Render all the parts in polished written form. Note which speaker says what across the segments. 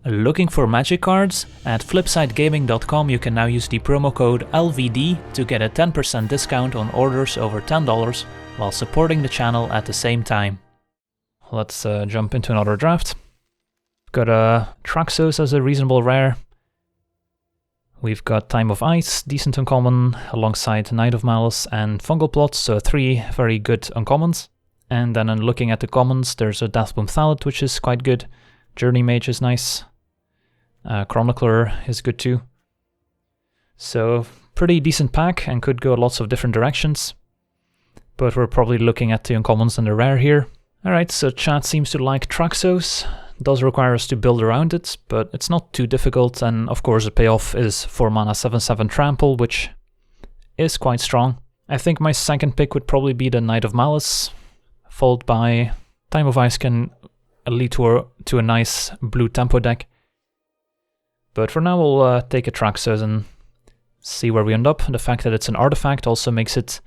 Speaker 1: Looking for magic cards? At flipsidegaming.com you can now use the promo code LVD to get a 10% discount on orders over $10 while supporting the channel at the same time. Let's jump into another draft. Got Traxos as a reasonable rare. We've got Time of Ice, decent uncommon, alongside Knight of Malice and Fungal Plot, so 3 very good uncommons. And then looking at the commons, there's a Deathbloom Thalit, which is quite good. Journey Mage is nice. Chronicler is good too. So pretty decent pack and could go lots of different directions. But we're probably looking at the uncommons and the rare here. Alright, so chat seems to like Traxos. Does require us to build around it, but it's not too difficult, and of course the payoff is 4 mana 7/7 Trample, which is quite strong. I think my second pick would probably be the Knight of Malice, followed by Time of Ice can lead to a nice blue tempo deck. But for now we'll take a Traxos and see where we end up. The fact that it's an artifact also makes it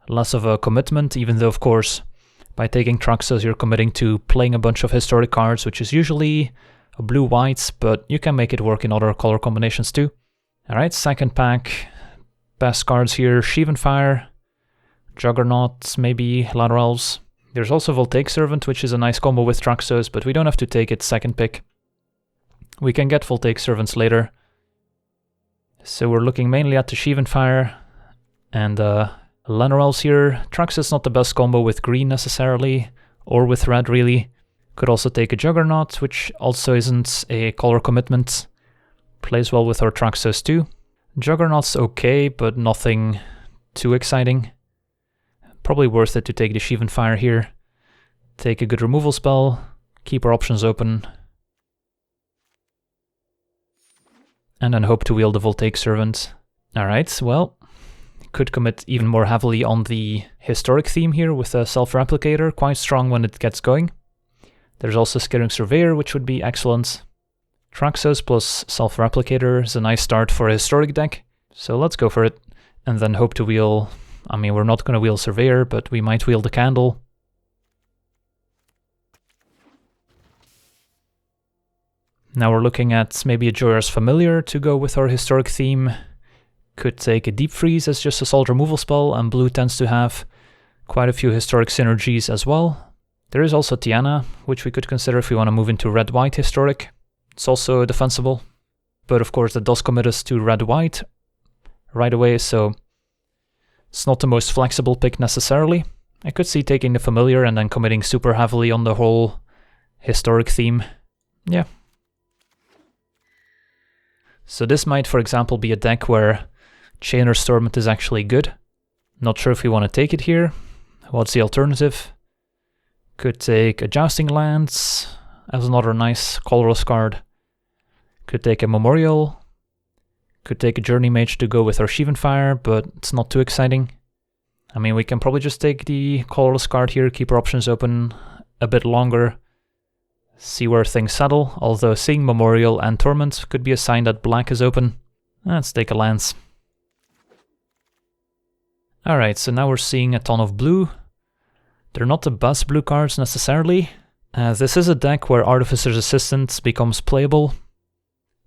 Speaker 1: less of a commitment, even though of course by taking Traxos you're committing to playing a bunch of historic cards, which is usually a blue-white, but you can make it work in other color combinations too. Alright, second pack. Best cards here, Sheevan Fire, Juggernaut, maybe Ladder Elves. There's also Voltaic Servant, which is a nice combo with Traxos, but we don't have to take it second pick. We can get Voltaic Servants later. So we're looking mainly at the Sheevan Fire and Ladder Elves here. Traxos is not the best combo with green necessarily, or with red really. Could also take a Juggernaut, which also isn't a color commitment. Plays well with our Traxos too. Juggernaut's okay, but nothing too exciting. Probably worth it to take the Sheevan Fire here. Take a good removal spell, keep our options open. And then hope to wield the Voltaic Servant. Alright, well, could commit even more heavily on the historic theme here with a Self-Replicator, quite strong when it gets going. There's also Skittering Surveyor, which would be excellent. Traxos plus Self-Replicator is a nice start for a historic deck, so let's go for it. And then hope to wheel, I mean we're not going to wheel Surveyor, but we might wheel the Candle. Now we're looking at maybe a Joyous Familiar to go with our historic theme. Could take a Deep Freeze as just a solid removal spell, and blue tends to have quite a few historic synergies as well. There is also Tiana, which we could consider if we want to move into red-white historic. It's also defensible, but of course that does commit us to red-white right away, so it's not the most flexible pick necessarily. I could see taking the Familiar and then committing super heavily on the whole historic theme. Yeah. So this might, for example, be a deck where Chainer's Torment is actually good. Not sure if we want to take it here. What's the alternative? Could take a Jousting Lands as another nice colorless card. Could take a Memorial. Could take a Journey Mage to go with our Sheevan Fire, but it's not too exciting. I mean, we can probably just take the colorless card here, keep our options open a bit longer. See where things settle, although seeing Memorial and Torment could be a sign that black is open. Let's take a Lance. Alright, so now we're seeing a ton of blue. They're not the best blue cards necessarily. This is a deck where Artificer's Assistant becomes playable.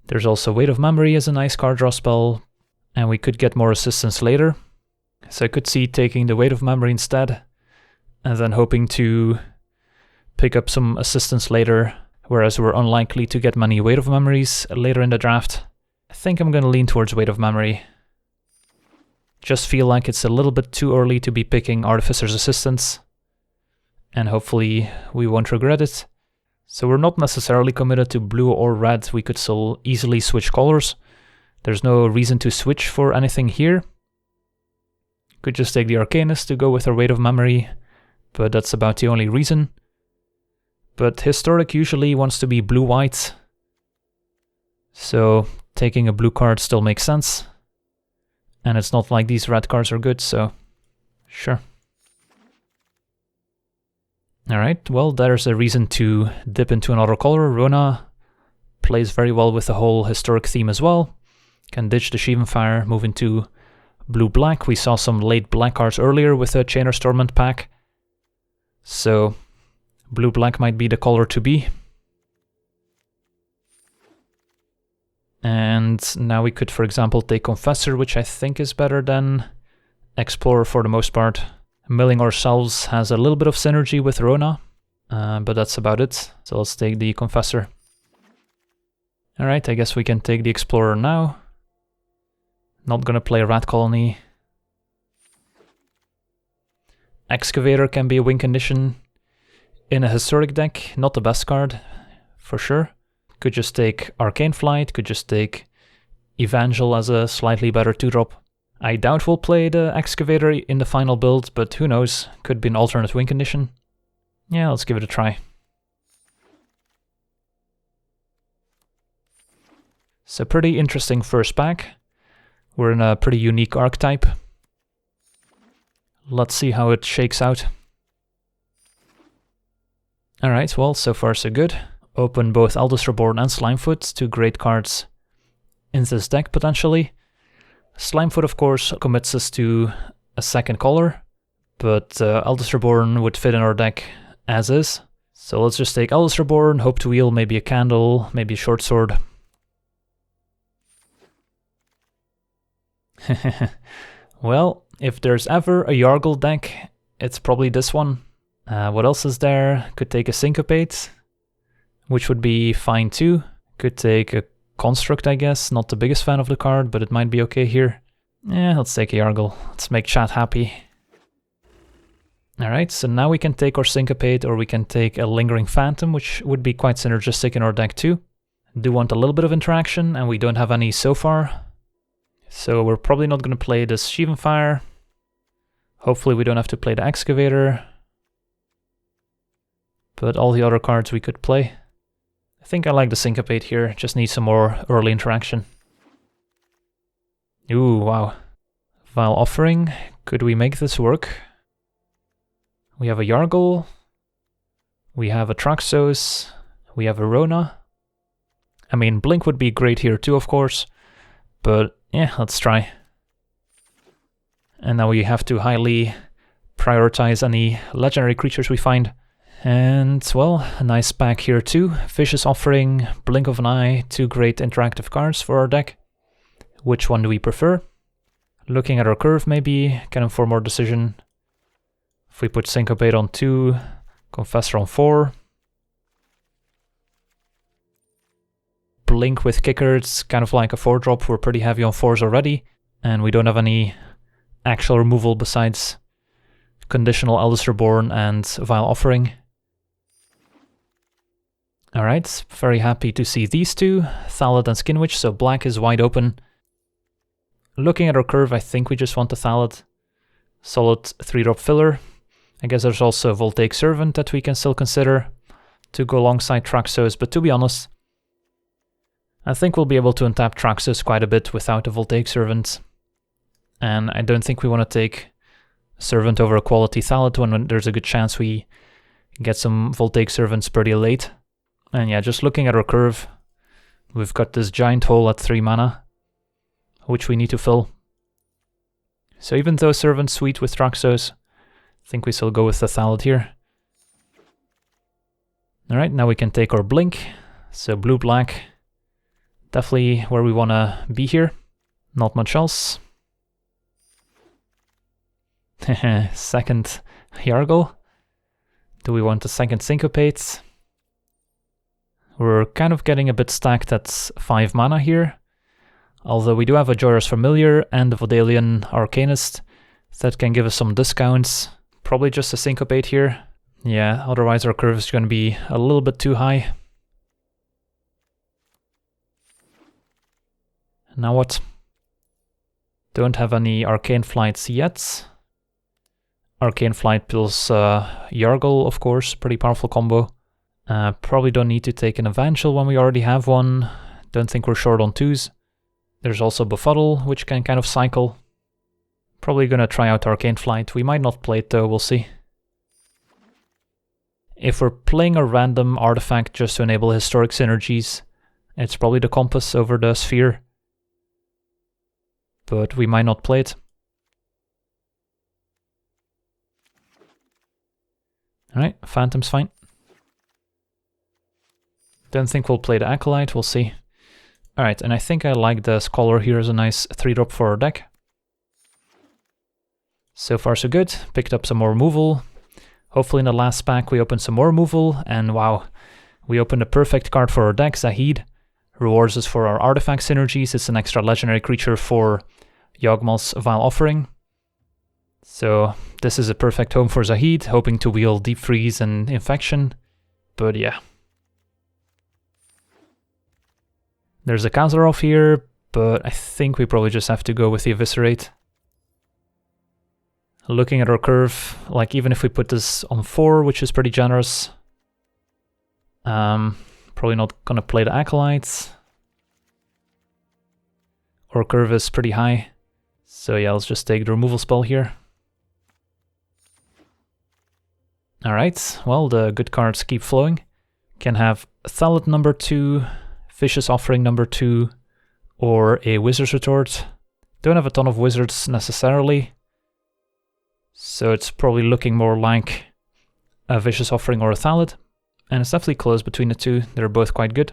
Speaker 1: There's also Weight of Memory as a nice card draw spell, and we could get more assistance later. So I could see taking the Weight of Memory instead, and then hoping to pick up some assistance later, whereas we're unlikely to get many Weight of Memories later in the draft. I think I'm going to lean towards Weight of Memory. Just feel like it's a little bit too early to be picking Artificer's Assistance, and hopefully we won't regret it. So we're not necessarily committed to blue or red, we could still easily switch colors. There's no reason to switch for anything here. Could just take the Arcanist to go with our Weight of Memory, but that's about the only reason. But historic usually wants to be blue-white, so taking a blue card still makes sense. And it's not like these red cards are good, so sure. Alright, well there's a reason to dip into another color. Rona plays very well with the whole historic theme as well. Can ditch the Sheevan Fire, move into blue-black. We saw some late black cards earlier with the Chainer's Torment pack. So blue-black might be the color to be. And now we could, for example, take Confessor, which I think is better than Explorer for the most part. Milling ourselves has a little bit of synergy with Rona, but that's about it. So let's take the Confessor. Alright, I guess we can take the Explorer now. Not gonna play Rat Colony. Excavator can be a win condition in a historic deck. Not the best card, for sure. Could just take Arcane Flight, could just take Evangel as a slightly better 2-drop. I doubt we'll play the Excavator in the final build, but who knows, could be an alternate win condition. Yeah, let's give it a try. So pretty interesting first pack. We're in a pretty unique archetype. Let's see how it shakes out. Alright, well, so far so good. Open both Eldest Reborn and Slimefoot, two great cards in this deck potentially. Slimefoot, of course, commits us to a second color, but Eldest Reborn would fit in our deck as is. So let's just take Eldest Reborn, hope to wheel maybe a Candle, maybe a Short Sword. Well, if there's ever a Yargle deck, it's probably this one. What else is there? Could take a Syncopate, which would be fine too. Could take a Construct, I guess. Not the biggest fan of the card, but it might be okay here. Yeah, let's take a Yargle. Let's make chat happy. Alright, so now we can take our Syncopate, or we can take a Lingering Phantom, which would be quite synergistic in our deck too. Do want a little bit of interaction, and we don't have any so far. So we're probably not going to play this Sheevan Fire. Hopefully we don't have to play the Excavator. But all the other cards we could play. I think I like the Syncopate here, just need some more early interaction. Ooh, wow. Vile Offering, could we make this work? We have a Yargle, we have a Traxos, we have a Rona. I mean, Blink would be great here too, of course, but yeah, let's try. And now we have to highly prioritize any legendary creatures we find. And, well, a nice pack here too. Vicious Offering, Blink of an Eye, two great interactive cards for our deck. Which one do we prefer? Looking at our curve maybe, can inform our decision. If we put Syncopate on 2, Confessor on 4. Blink with Kicker, it's kind of like a 4-drop, we're pretty heavy on 4s already. And we don't have any actual removal besides conditional Eldest Reborn and Vile Offering. Alright, very happy to see these two, Thallid and Skinwitch, so black is wide open. Looking at our curve, I think we just want the Thallid. Solid 3-drop filler. I guess there's also a Voltaic Servant that we can still consider to go alongside Traxos, but to be honest, I think we'll be able to untap Traxos quite a bit without a Voltaic Servant. And I don't think we want to take Servant over a quality Thallid when there's a good chance we get some Voltaic Servants pretty late. And yeah, just looking at our curve, we've got this giant hole at 3 mana, which we need to fill. So even though Servant's sweet with Traxos, I think we still go with the Thallid here. Alright, now we can take our Blink. So blue-black, definitely where we want to be here. Not much else. Second Yargle. Do we want a second Syncopate? We're kind of getting a bit stacked at 5 mana here. Although we do have a Joyous Familiar and a Vodalian Arcanist that can give us some discounts. Probably just a Syncopate here. Yeah, otherwise our curve is going to be a little bit too high. Now what? Don't have any Arcane Flights yet. Arcane Flight plus Yargle, of course, pretty powerful combo. Probably don't need to take an Evangel when we already have one. Don't think we're short on 2s. There's also Befuddle, which can kind of cycle. Probably gonna try out Arcane Flight. We might not play it though, we'll see. If we're playing a random artifact just to enable historic synergies, it's probably the Compass over the Sphere. But we might not play it. Alright, Phantom's fine. Don't think we'll play the Acolyte, we'll see. Alright, and I think I like the Scholar here as a nice 3-drop for our deck. So far so good. Picked up some more removal. Hopefully in the last pack we open some more removal, and wow, we opened a perfect card for our deck, Zahid. Rewards us for our artifact synergies. It's an extra legendary creature for Yawgmoth's Vile Offering. So this is a perfect home for Zahid, hoping to wheel Deep Freeze and Infection, but yeah. There's a Kazarov here, but I think we probably just have to go with the Eviscerate. Looking at our curve, like even if we put this on 4, which is pretty generous, probably not gonna play the Acolytes. Our curve is pretty high, so yeah, let's just take the removal spell here. Alright, well, the good cards keep flowing. Can have Thallid number 2, Vicious Offering number 2, or a Wizard's Retort. Don't have a ton of wizards necessarily, so it's probably looking more like a Vicious Offering or a Thallid. And it's definitely close between the two, they're both quite good.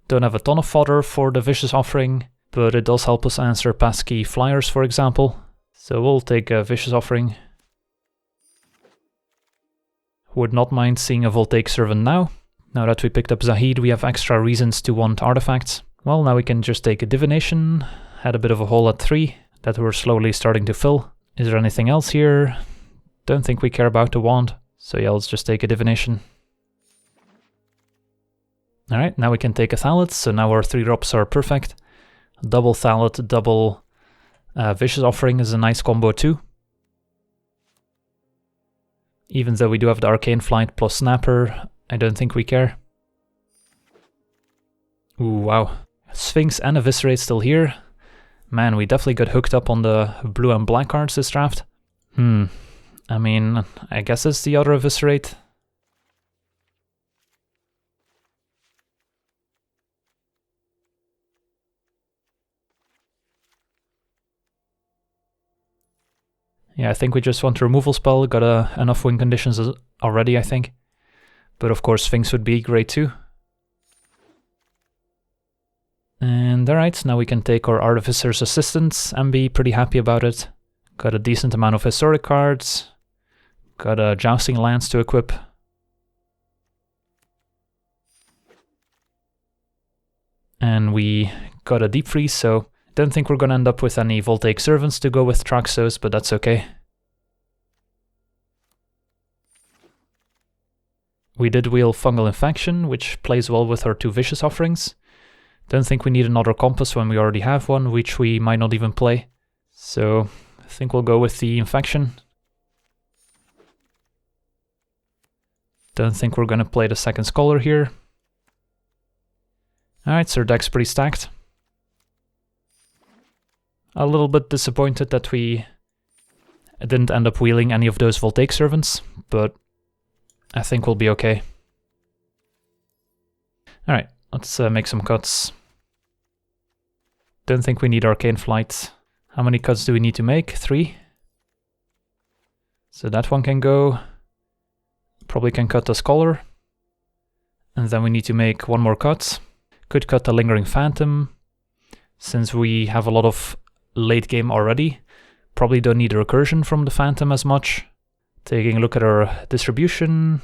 Speaker 1: Don't have a ton of fodder for the Vicious Offering, but it does help us answer pesky flyers, for example. So we'll take a Vicious Offering. Would not mind seeing a Voltaic Servant now. Now that we picked up Zahid, we have extra reasons to want artifacts. Well, now we can just take a Divination. Had a bit of a hole at 3 that we're slowly starting to fill. Is there anything else here? Don't think we care about the wand. So yeah, let's just take a Divination. Alright, now we can take a Thallid, so now our 3-drops are perfect. Double Thallid, double Vicious Offering is a nice combo too. Even though we do have the Arcane Flight plus Snapper, I don't think we care. Ooh, wow. Sphinx and Eviscerate still here. Man, we definitely got hooked up on the blue and black cards this draft. I mean, I guess it's the other Eviscerate. Yeah, I think we just want a removal spell, got enough win conditions already, I think. But of course Sphinx would be great too. And alright, now we can take our Artificer's Assistance and be pretty happy about it. Got a decent amount of historic cards. Got a Jousting Lance to equip. And we got a Deep Freeze, so don't think we're gonna end up with any Voltaic Servants to go with Traxos, but that's okay. We did wheel Fungal Infection, which plays well with our 2 Vicious Offerings. Don't think we need another Compass when we already have one, which we might not even play. So I think we'll go with the Infection. Don't think we're gonna play the second Scholar here. Alright, so our deck's pretty stacked. A little bit disappointed that we didn't end up wheeling any of those Voltaic Servants, but I think we'll be okay. Alright, let's make some cuts. Don't think we need Arcane Flight. How many cuts do we need to make? 3. So that one can go. Probably can cut the Scholar. And then we need to make one more cut. Could cut the Lingering Phantom. Since we have a lot of late game already, probably don't need a recursion from the Phantom as much. Taking a look at our distribution,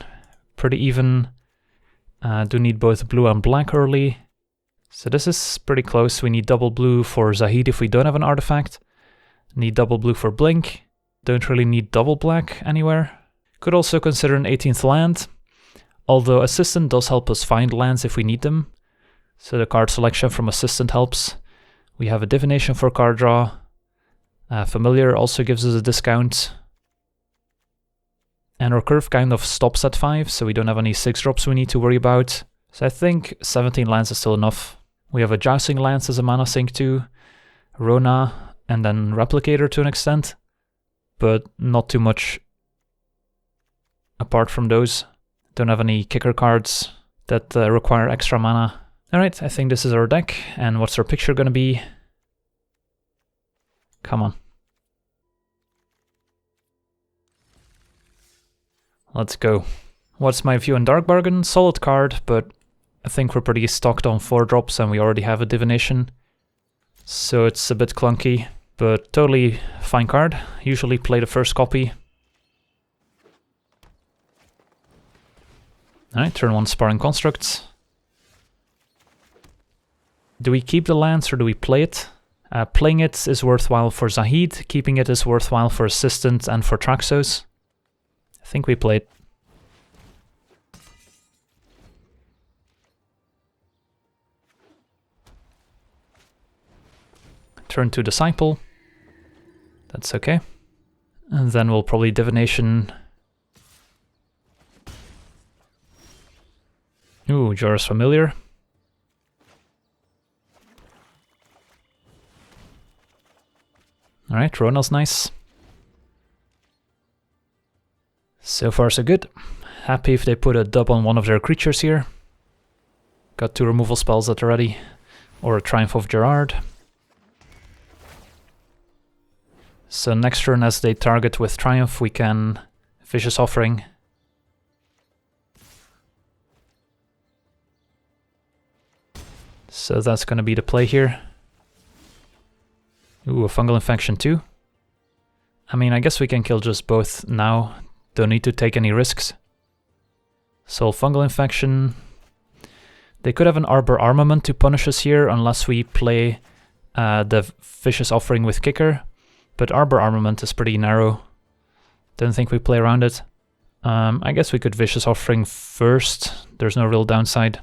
Speaker 1: pretty even. Do need both blue and black early. So this is pretty close. We need double blue for Zahid if we don't have an artifact. Need double blue for Blink. Don't really need double black anywhere. Could also consider an 18th land, although Assistant does help us find lands if we need them. So the card selection from Assistant helps. We have a Divination for card draw. Familiar also gives us a discount. And our curve kind of stops at 5, so we don't have any 6-drops we need to worry about. So I think 17 lands is still enough. We have a Jousting Lance as a mana sink too. Rona, and then Replicator to an extent. But not too much apart from those. Don't have any kicker cards that require extra mana. Alright, I think this is our deck, and what's our picture gonna be? Come on. Let's go. What's my view on Dark Bargain? Solid card, but I think we're pretty stocked on 4-drops and we already have a divination. So it's a bit clunky, but totally fine card. Usually play the first copy. Alright, turn 1 Sparring Constructs. Do we keep the lands or do we play it? Playing it is worthwhile for Zahid, keeping it is worthwhile for Assistant and for Traxos. I think we play it. Turn to Disciple. That's okay. And then we'll probably Divination. Ooh, Jorah's Familiar. Alright, Rona's nice. So far so good. Happy if they put a dub on one of their creatures here. Got 2 removal spells at the ready. Or a Triumph of Gerard. So next turn as they target with Triumph we can Vicious Offering. So that's gonna be the play here. Ooh, a Fungal Infection too. I mean, I guess we can kill just both now. Don't need to take any risks. So Fungal Infection. They could have an Arbor Armament to punish us here unless we play the Vicious Offering with Kicker. But Arbor Armament is pretty narrow. Don't think we play around it. I guess we could Vicious Offering first. There's no real downside.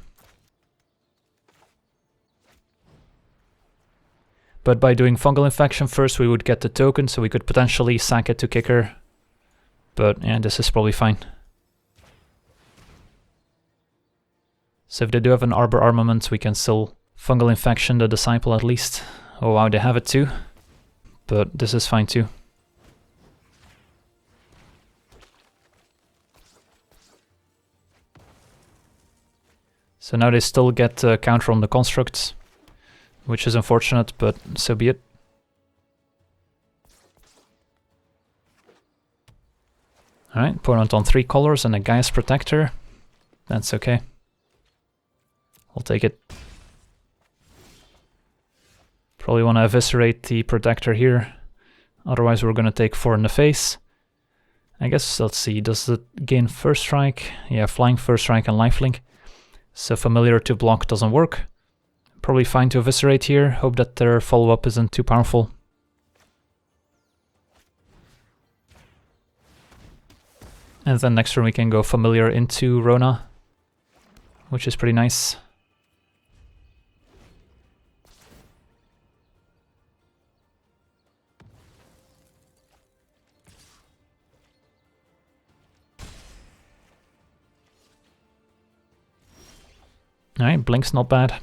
Speaker 1: But by doing Fungal Infection first, we would get the token, so we could potentially sack it to Kicker. But yeah, this is probably fine. So if they do have an Arbor Armament, we can still Fungal Infection the Disciple at least. Oh wow, they have it too. But this is fine too. So now they still get a counter on the constructs, which is unfortunate, but so be it. Alright, opponent on 3 colors and a Gaia's Protector. That's okay. I'll take it. Probably want to eviscerate the Protector here. Otherwise we're going to take 4 in the face. I guess, let's see, does it gain First Strike? Yeah, Flying, First Strike and Lifelink. So Familiar to block doesn't work. Probably fine to eviscerate here. Hope that their follow-up isn't too powerful. And then next turn we can go Familiar into Rona, which is pretty nice. Alright, Blink's not bad.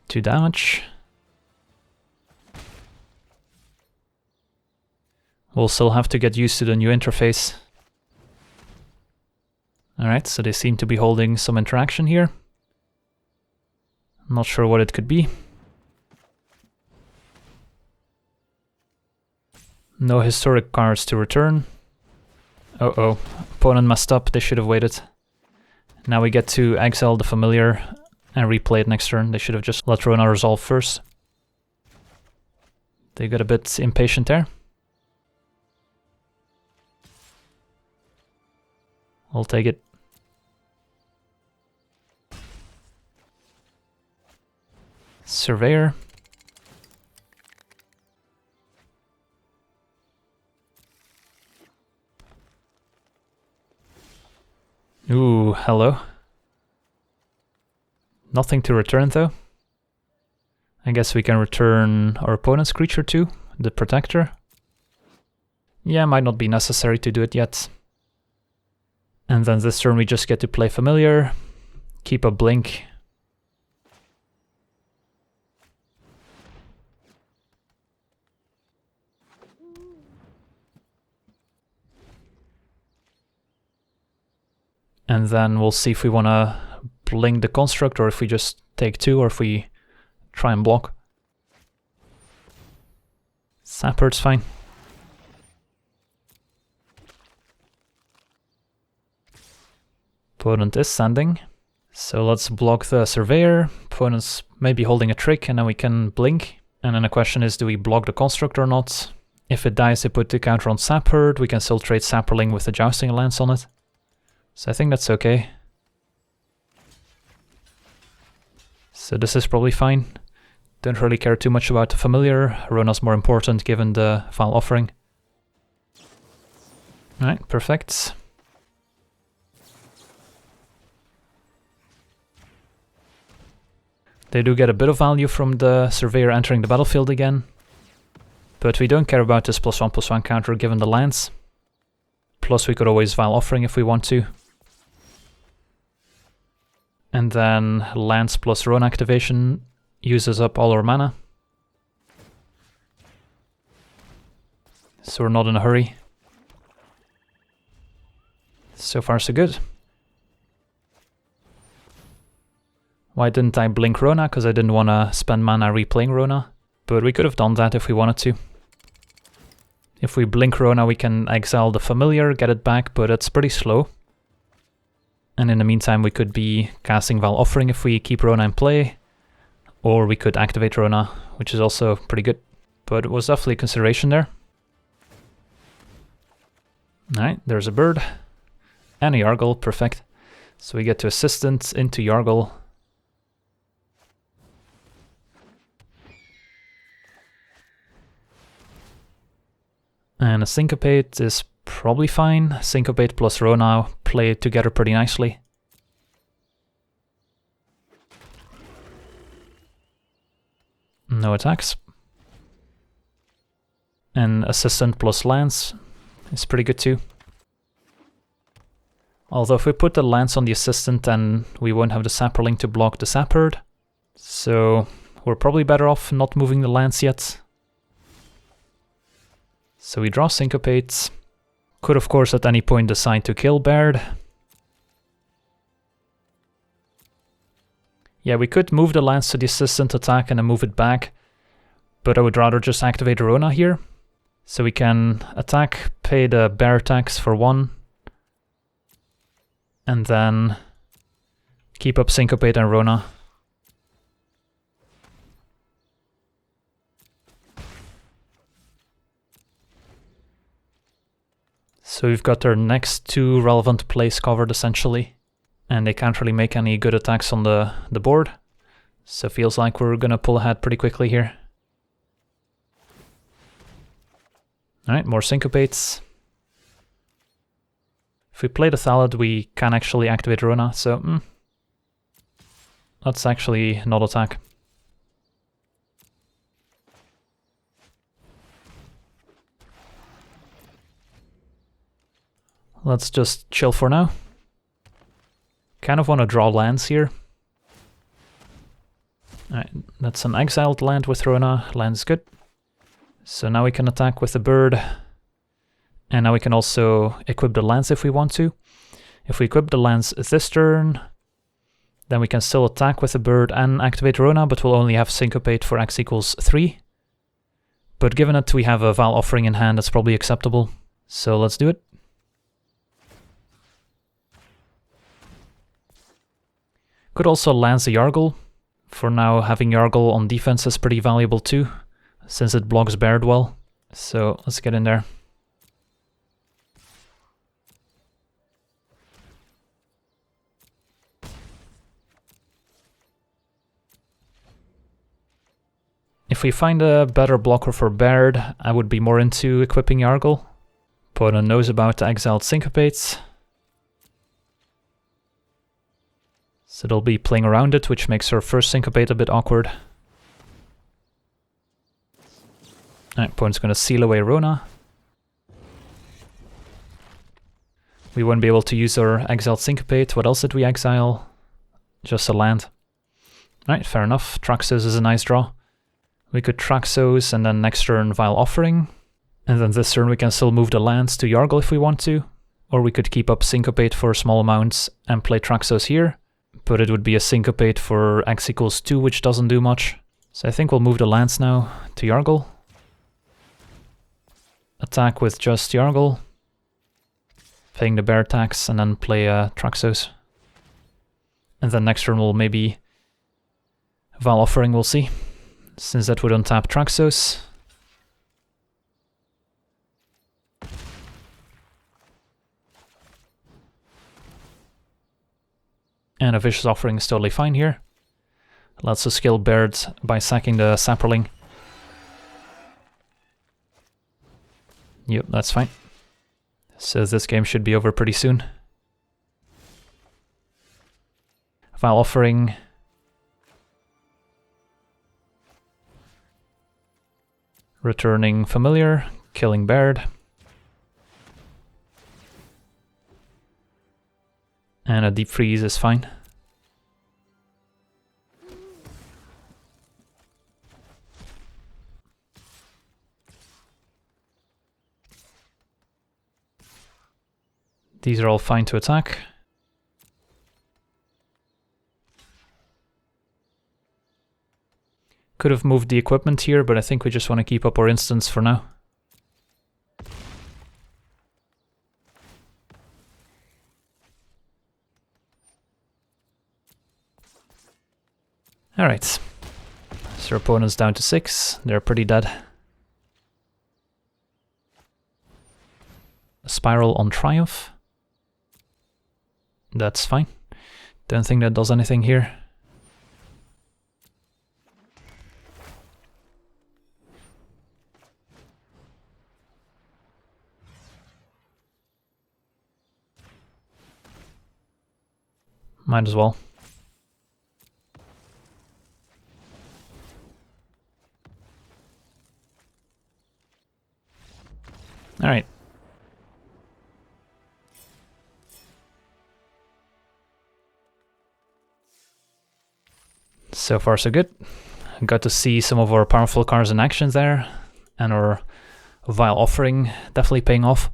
Speaker 1: Two damage. We'll still have to get used to the new interface. Alright, so they seem to be holding some interaction here. I'm not sure what it could be. No historic cards to return. Uh-oh, opponent messed up, they should have waited. Now we get to exile the Familiar and replay it next turn. They should have just let Rona resolve first. They got a bit impatient there. I'll take it. Surveyor. Ooh, hello. Nothing to return though. I guess we can return our opponent's creature too, the Protector. Yeah, might not be necessary to do it yet. And then this turn we just get to play Familiar, keep a Blink. And then we'll see if we want to Blink the construct or if we just take 2 or if we try and block. Sapper's fine. Opponent is sending. So let's block the Surveyor. Opponent's maybe holding a trick, and then we can blink. And then the question is, do we block the Construct or not? If it dies, they put the counter on Sap Herd. We can still trade Sapperling with the Jousting Lance on it. So I think that's okay. So this is probably fine. Don't really care too much about the Familiar. Rona's more important given the Vile Offering. Alright, perfect. They do get a bit of value from the Surveyor entering the battlefield again. But we don't care about this +1/+1 counter given the Lance. Plus we could always Vile Offering if we want to. And then Lance plus Rona activation uses up all our mana. So we're not in a hurry. So far so good. Why didn't I blink Rona? Because I didn't want to spend mana replaying Rona. But we could have done that if we wanted to. If we blink Rona, we can exile the Familiar, get it back, but it's pretty slow. And in the meantime, we could be casting Vile Offering if we keep Rona in play. Or we could activate Rona, which is also pretty good. But it was definitely a consideration there. Alright, there's a bird. And a Yargle, perfect. So we get to Assistant into Yargle. And a Syncopate is probably fine. Syncopate plus Rona play together pretty nicely. No attacks. And Assistant plus Lance is pretty good too. Although if we put the Lance on the Assistant, then we won't have the Sapperling to block the Sap Herd. So we're probably better off not moving the Lance yet. So we draw Syncopates. Could of course at any point decide to kill Baird. Yeah, we could move the Lance to the Assistant attack and then move it back. But I would rather just activate Rona here. So we can attack, pay the bear tax for 1. And then keep up Syncopate and Rona. So we've got their next 2 relevant plays covered essentially. And they can't really make any good attacks on the board. So feels like we're gonna pull ahead pretty quickly here. Alright, more Syncopates. If we play the Thallid, we can actually activate Rona, so let's actually not attack. Let's just chill for now. Kind of want to draw lands here. Alright, that's an exiled land with Rona. Land's good. So now we can attack with the bird. And now we can also equip the lands if we want to. If we equip the lands this turn, then we can still attack with the bird and activate Rona, but we'll only have Syncopate for x equals 3. But given that we have a Vile Offering in hand, that's probably acceptable. So let's do it. Could also lance a Yargle. For now, having Yargle on defense is pretty valuable too, since it blocks Baird well. So let's get in there. If we find a better blocker for Baird, I would be more into equipping Yargle. Opponent knows about the exiled Syncopates. So they'll be playing around it, which makes her first Syncopate a bit awkward. Alright, opponent's gonna seal away Rona. We won't be able to use our exiled Syncopate. What else did we exile? Just a land. Alright, fair enough. Traxos is a nice draw. We could Traxos and then next turn Vile Offering. And then this turn we can still move the lands to Yargle if we want to. Or we could keep up Syncopate for small amounts and play Traxos here. But it would be a Syncopate for x equals 2, which doesn't do much. So I think we'll move the lands now to Yargle. Attack with just Yargle. Paying the bear tax and then play Traxos. And then next turn we'll maybe Vile Offering, we'll see. Since that would untap Traxos. And a Vicious Offering is totally fine here. Let's just kill Baird by sacking the Saproling. Yep, that's fine. So this game should be over pretty soon. Vile Offering. Returning Familiar, killing Baird. And a Deep Freeze is fine. These are all fine to attack. Could have moved the equipment here, but I think we just want to keep up our instance for now. Alright. So our opponent's down to 6. They're pretty dead. A Spiral on Triumph. That's fine. Don't think that does anything here. Might as well. Alright. So far so good. Got to see some of our powerful cards in action there, and our Vile Offering definitely paying off.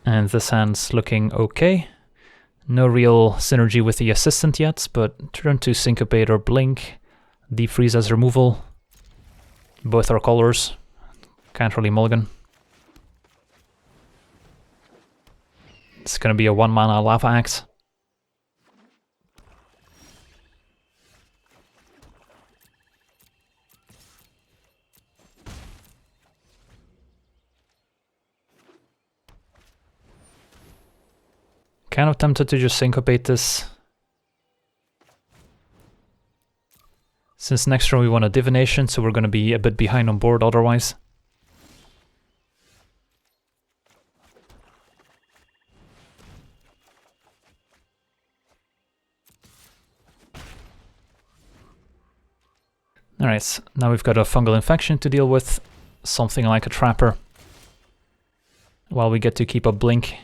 Speaker 1: And this hand's looking okay. No real synergy with the Assistant yet, but turn to Syncopate or Blink, Deep Freeze as removal. Both are colors. Can't really mulligan. It's gonna be a 1-mana Lava Axe. Kind of tempted to just Syncopate this. Since next turn we want a Divination, so we're going to be a bit behind on board otherwise. Alright, now we've got a Fungal Infection to deal with. Something like a Trapper. While we get to keep a Blink.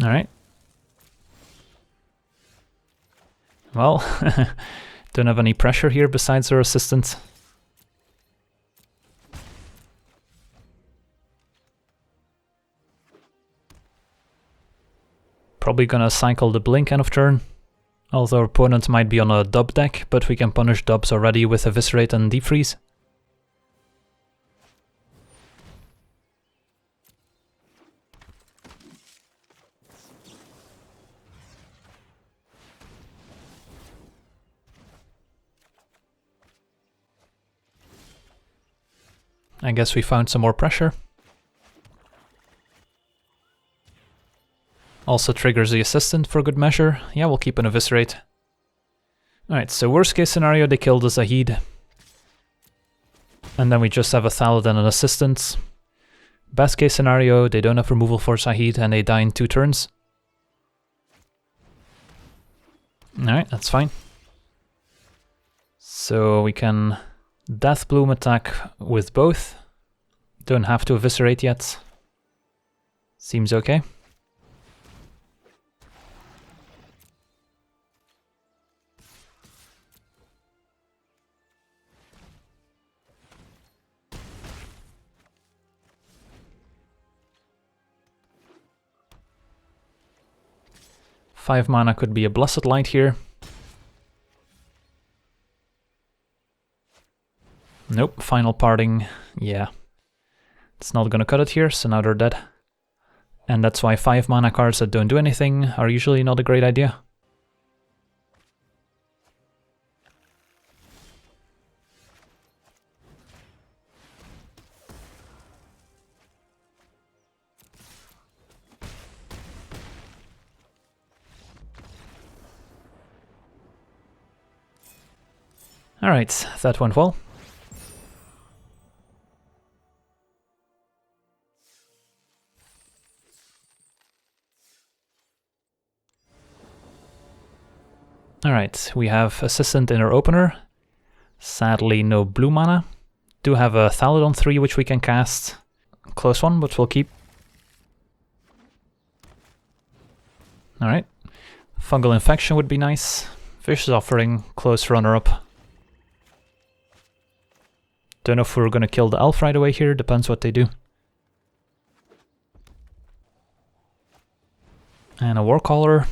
Speaker 1: Alright. Well, don't have any pressure here besides our Assistant. Probably gonna cycle the Blink end of turn. Although our opponent might be on a dub deck, but we can punish dubs already with Eviscerate and Deep Freeze. I guess we found some more pressure. Also triggers the Assistant for good measure. Yeah, we'll keep an Eviscerate. Alright, so worst case scenario, they kill the Zahid. And then we just have a Thalid and an Assistant. Best case scenario, they don't have removal for Zahid and they die in 2 turns. Alright, that's fine. So we can Death Bloom attack with both. Don't have to Eviscerate yet. Seems okay. 5 mana could be a Blessed Light here. Nope, Final Parting, yeah. It's not gonna cut it here, so now they're dead. And that's why 5 mana cards that don't do anything are usually not a great idea. Alright, that went well. Alright, we have Assistant in our opener. Sadly, no blue mana. Do have a Thaladon 3 which we can cast. Close one, but we'll keep. Alright. Fungal Infection would be nice. Vicious Offering, close runner-up. Don't know if we're gonna kill the elf right away here, depends what they do. And a Warcaller.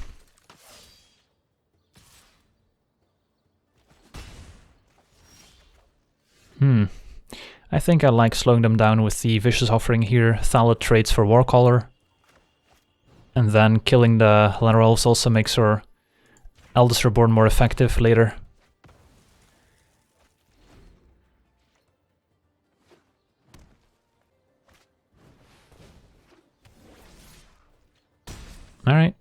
Speaker 1: I think I like slowing them down with the Vicious Offering here. Thalid trades for Warcaller. And then killing the Llanowar Elves also makes our Eldest Reborn more effective later. Alright.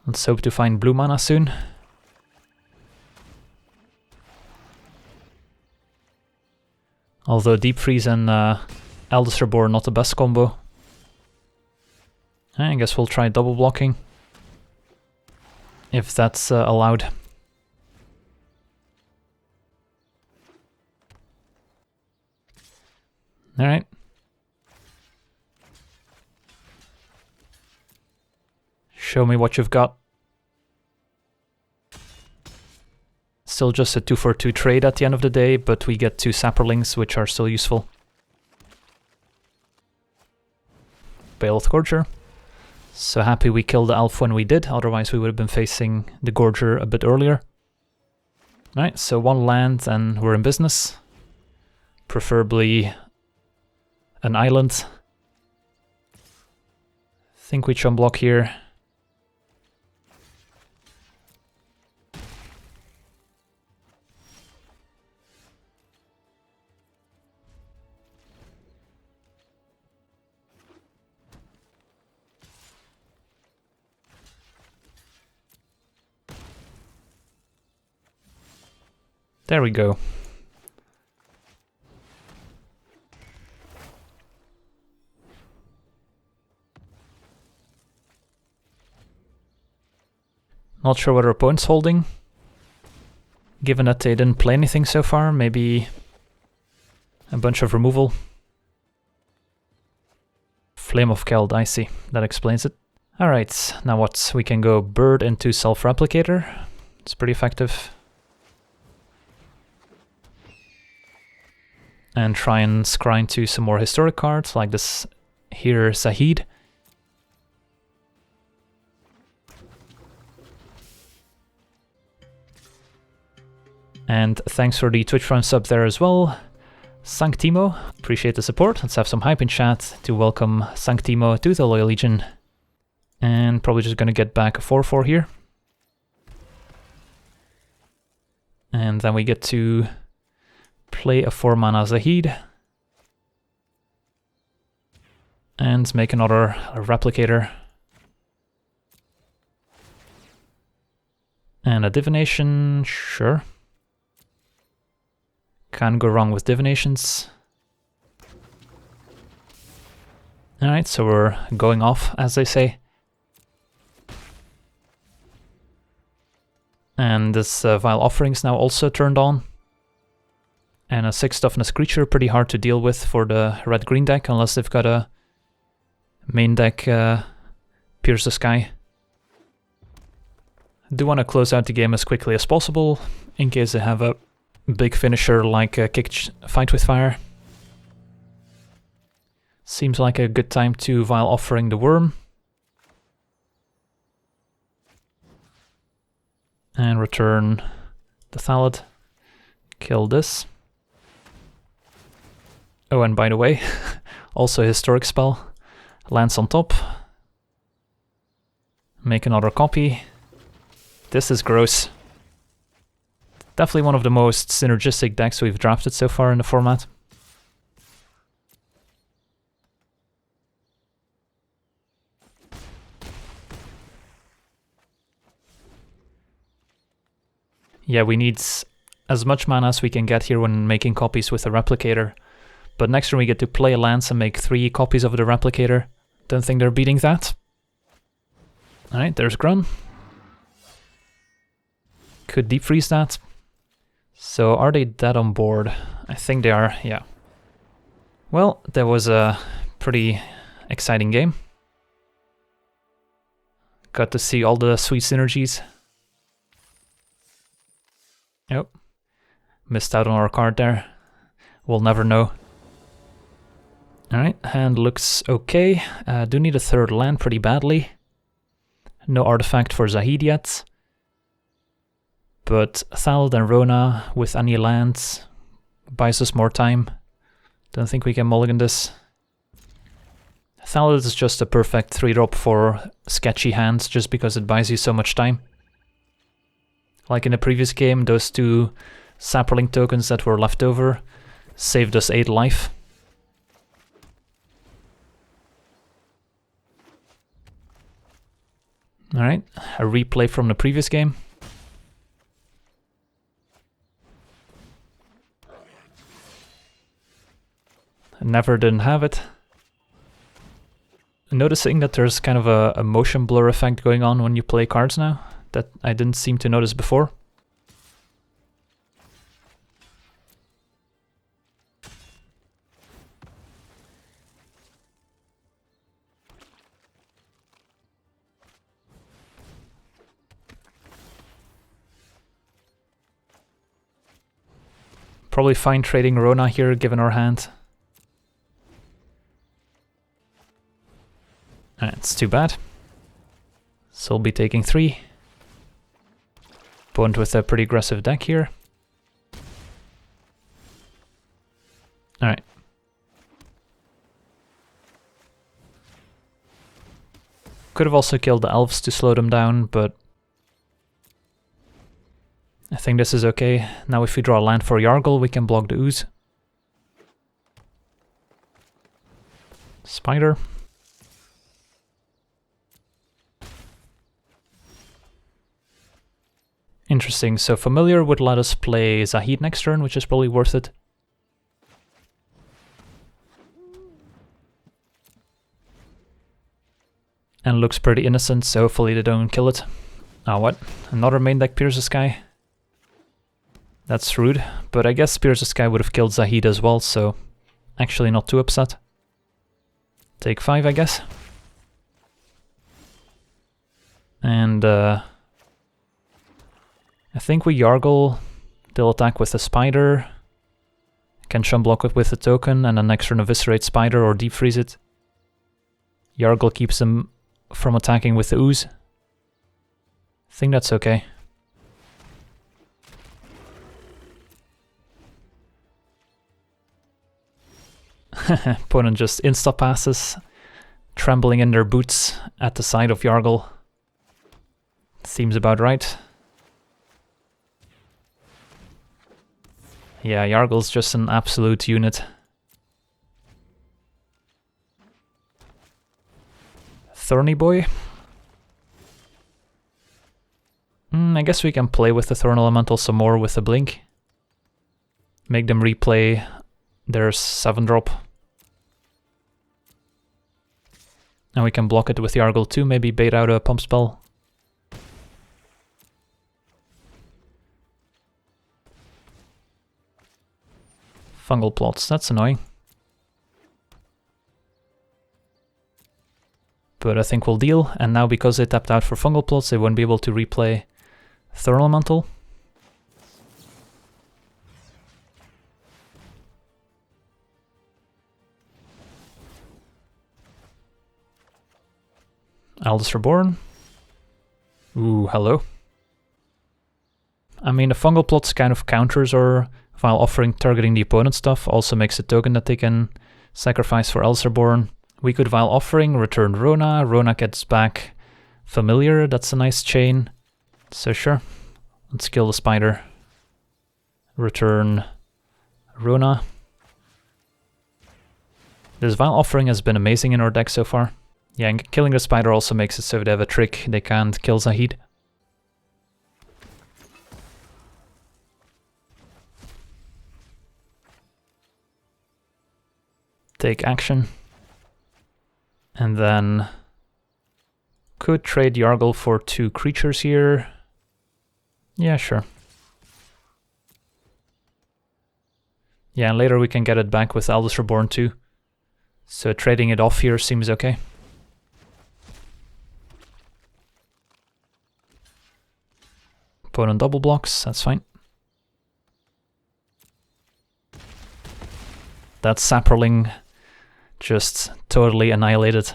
Speaker 1: Let's hope to find blue mana soon. Although Deep Freeze and Eldest Reborn not the best combo. I guess we'll try double blocking. If that's allowed. Alright. Show me what you've got. Still just a 2-for-2 trade at the end of the day, but we get 2 Saprolings, which are still useful. Baleoth Gorger. So happy we killed the elf when we did, otherwise we would have been facing the Gorger a bit earlier. Alright, so 1 land and we're in business. Preferably an island. Think we chum block here. There we go. Not sure what our opponent's holding. Given that they didn't play anything so far, maybe a bunch of removal. Flame of Keld, I see. That explains it. Alright, now what? We can go Bird into Self-Replicator. It's pretty effective. And try and scry into some more historic cards, like this here Zahid. And thanks for the Twitch Prime sub there as well. Sanctimo, appreciate the support. Let's have some hype in chat to welcome Sanctimo to the Loyal Legion. And probably just gonna get back a 4/4 here. And then we get to play a 4-mana Zahid. And make another Replicator. And a Divination, sure. Can't go wrong with Divinations. Alright, so we're going off, as they say. And this Vile Offering's now also turned on. And a 6 toughness creature, pretty hard to deal with for the red-green deck, unless they've got a main deck Pierce the Sky. I do want to close out the game as quickly as possible, in case they have a big finisher like Fight with Fire. Seems like a good time to Vile Offering the Worm. And return the Thallid. Kill this. Oh, and by the way, also a historic spell. Lands on top. Make another copy. This is gross. Definitely one of the most synergistic decks we've drafted so far in the format. Yeah, we need as much mana as we can get here when making copies with the Replicator. But next turn we get to play a lands and make 3 copies of the Replicator. Don't think they're beating that. Alright, there's Grun. Could deep freeze that. So are they dead on board? I think they are, yeah. Well, that was a pretty exciting game. Got to see all the sweet synergies. Oh, missed out on our card there. We'll never know. Alright, hand looks okay. Do need a third land pretty badly. No artifact for Zahid yet. But Thallid and Rona with any lands buys us more time. Don't think we can mulligan this. Thallid is just a perfect 3-drop for sketchy hands just because it buys you so much time. Like in the previous game, those 2 Saproling tokens that were left over saved us 8 life. Alright, a replay from the previous game. Never didn't have it. Noticing that there's kind of a motion blur effect going on when you play cards now that I didn't seem to notice before. Probably fine trading Rona here given our hand. It's too bad. So we'll be taking 3. Opponent with a pretty aggressive deck here. Alright. Could have also killed the elves to slow them down, but I think this is okay. Now if we draw a land for Yargle, we can block the ooze. Spider. Interesting, so Familiar would let us play Zahid next turn, which is probably worth it. And looks pretty innocent, so hopefully they don't kill it. Ah, what? Another main deck Pierce the Sky? That's rude, but I guess Pierce the Sky would have killed Zahid as well, so actually not too upset. Take 5, I guess. And I think we Yargle, they'll attack with the Spider, can chum block it with the token, and then next turn Eviscerate Spider or Deep Freeze it. Yargle keeps them from attacking with the ooze. I think that's okay. Opponent just insta-passes, trembling in their boots at the side of Yargle. Seems about right. Yeah, Yargle's just an absolute unit. Thorny Boy. I guess we can play with the Thorn Elemental some more with the Blink. Make them replay their 7-drop. And we can block it with Yargle too, maybe bait out a pump spell. Fungal Plots, that's annoying. But I think we'll deal, and now because they tapped out for Fungal Plots, they won't be able to replay Thorn Elemental. Aldous Reborn. Ooh, hello. I mean, the fungal plots kind of counters or while offering targeting the opponent stuff, also makes a token that they can sacrifice for Elderborn. We could, while offering, return Rona. Rona gets back Familiar, that's a nice chain. So sure, let's kill the spider. Return Rona. This Vile Offering has been amazing in our deck so far. Yeah, and killing the spider also makes it so they have a trick, they can't kill Zahid. Take action. And then could trade Yargle for 2 creatures here. Yeah, sure. Yeah, and later we can get it back with Eldest Reborn too. So trading it off here seems okay. Opponent double blocks, that's fine. That Saproling just totally annihilated.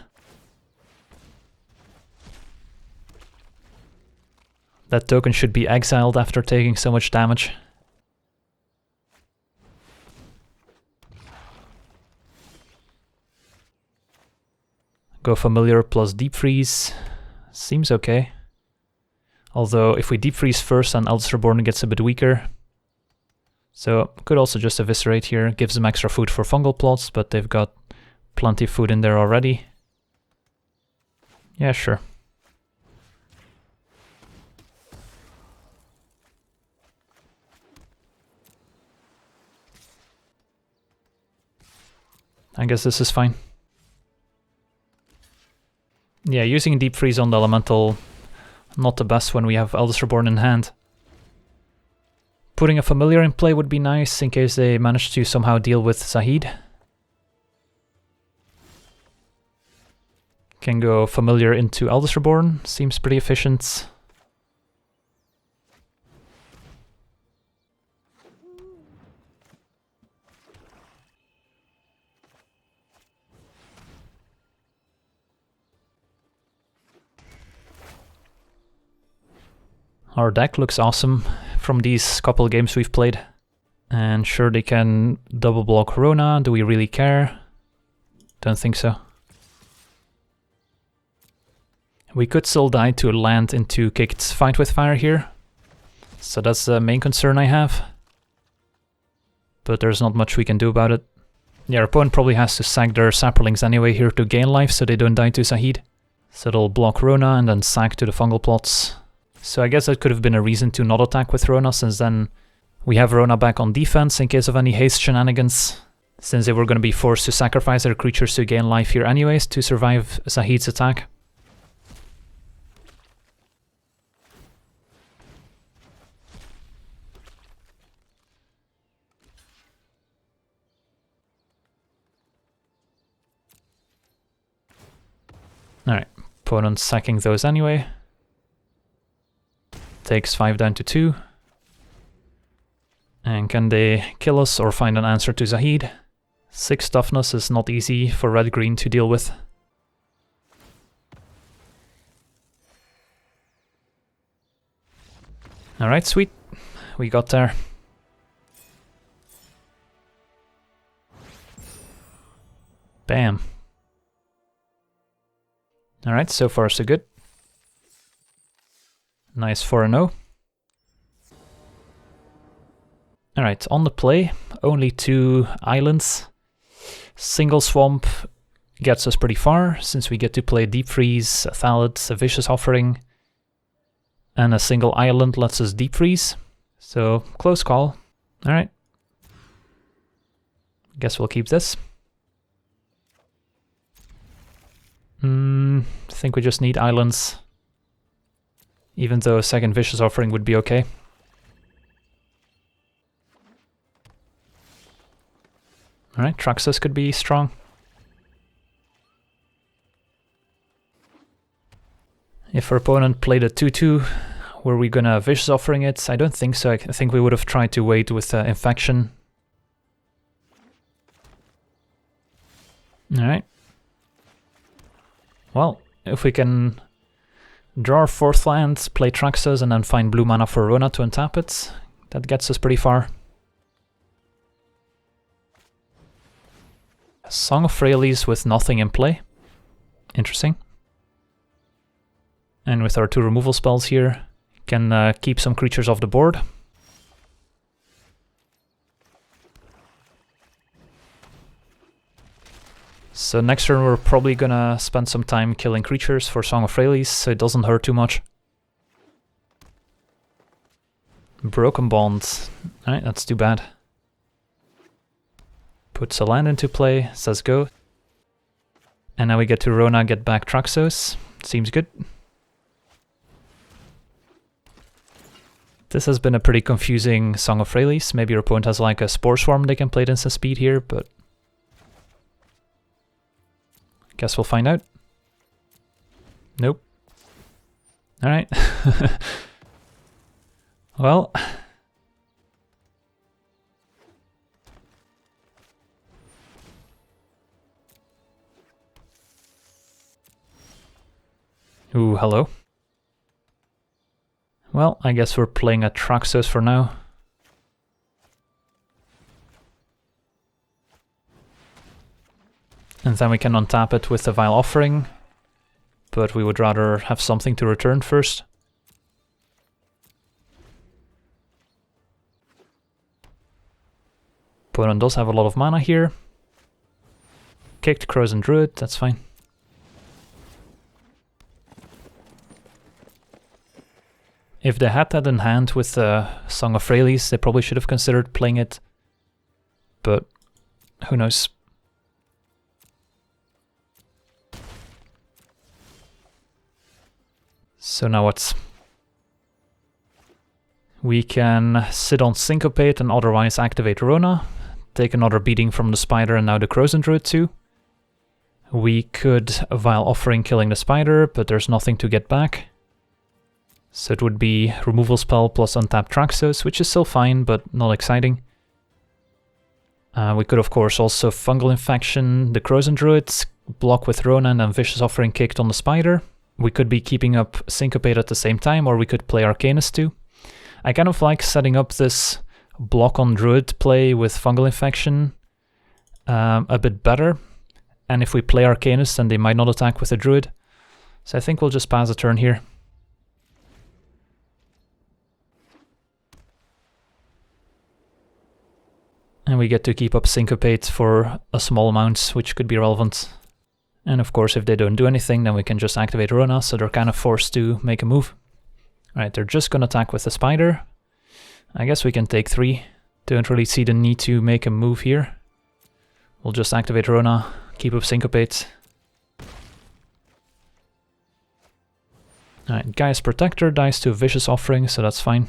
Speaker 1: That token should be exiled after taking so much damage. Go Familiar plus Deep Freeze. Seems okay. Although if we Deep Freeze first, then Eldest Reborn gets a bit weaker. So could also just Eviscerate here. Gives them extra food for fungal plots, but they've got plenty of food in there already. Yeah, sure. I guess this is fine. Yeah, using Deep Freeze on the Elemental, not the best when we have Eldest Reborn in hand. Putting a Familiar in play would be nice in case they manage to somehow deal with Zahid. Can go Familiar into Eldest Reborn, seems pretty efficient. Our deck looks awesome from these couple games we've played. And sure, they can double block Rona. Do we really care? Don't think so. We could still die to land into kicked Fight with Fire here. So that's the main concern I have. But there's not much we can do about it. Yeah, our opponent probably has to sack their Saprolings anyway here to gain life so they don't die to Zahid. So they'll block Rona and then sack to the fungal plots. So I guess that could have been a reason to not attack with Rona, since then we have Rona back on defense in case of any haste shenanigans. Since they were going to be forced to sacrifice their creatures to gain life here anyways to survive Zahid's attack. Alright, opponent sacking those anyway. Takes 5 down to 2. And can they kill us or find an answer to Zahid? 6 toughness is not easy for red-green to deal with. Alright, sweet. We got there. Bam. Alright, so far so good. Nice 4-0. Alright, on the play, only 2 islands. Single Swamp gets us pretty far, since we get to play Deep Freeze, a Thallid, a Vicious Offering, and a single island lets us Deep Freeze. So, close call. Alright. Guess we'll keep this. I think we just need islands. Even though a second Vicious Offering would be okay. Alright, Traxxas could be strong. If our opponent played a 2-2, were we gonna Vicious Offering it? I don't think so. I think we would have tried to wait with Infection. Alright. Well, if we can Draw our 4th land, play Traxos, and then find blue mana for Rona to untap it. That gets us pretty far. Song of Freyalise with nothing in play. Interesting. And with our 2 removal spells here, can keep some creatures off the board. So next turn we're probably gonna spend some time killing creatures for Song of Freyalise, so it doesn't hurt too much. Broken Bond. Alright, that's too bad. Puts a land into play, says go. And now we get to Rona, get back Traxos. Seems good. This has been a pretty confusing Song of Freyalise. Maybe your opponent has like a Spore Swarm they can play at instant speed here, but guess we'll find out. Nope. Alright. Well. Ooh, hello. Well, I guess we're playing a Traxos for now. And then we can untap it with the Vile Offering, but we would rather have something to return first. Opponent does have a lot of mana here. Kicked Crows and Druid, that's fine. If they had that in hand with the Song of Freyalise, they probably should have considered playing it, but who knows. So now what? We can sit on Syncopate and otherwise activate Rona, take another beating from the Spider and now the Crows and Druid too. We could Vile Offering killing the Spider, but there's nothing to get back. So it would be removal spell plus untapped Traxos, which is still fine, but not exciting. We could of course also Fungal Infection the Crows and Druids, block with Rona and then Vicious Offering kicked on the Spider. We could be keeping up Syncopate at the same time, or we could play Arcanist too. I kind of like setting up this block on Druid play with Fungal Infection a bit better. And if we play Arcanist, then they might not attack with the Druid. So I think we'll just pass a turn here. And we get to keep up Syncopate for a small amount, which could be relevant. And of course, if they don't do anything, then we can just activate Rona, so they're kind of forced to make a move. Alright, they're just gonna attack with the Spider. I guess we can take 3. Don't really see the need to make a move here. We'll just activate Rona, keep up Syncopate. Alright, Gaia's Protector dies to Vicious Offering, so that's fine.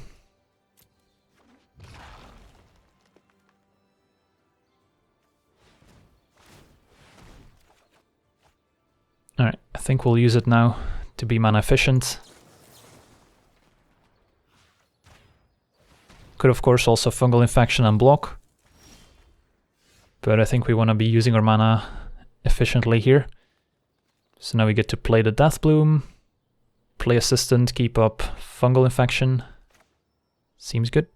Speaker 1: Alright, I think we'll use it now to be mana efficient. Could of course also Fungal Infection and block. But I think we want to be using our mana efficiently here. So now we get to play the Death Bloom, play Assistant, keep up Fungal Infection. Seems good.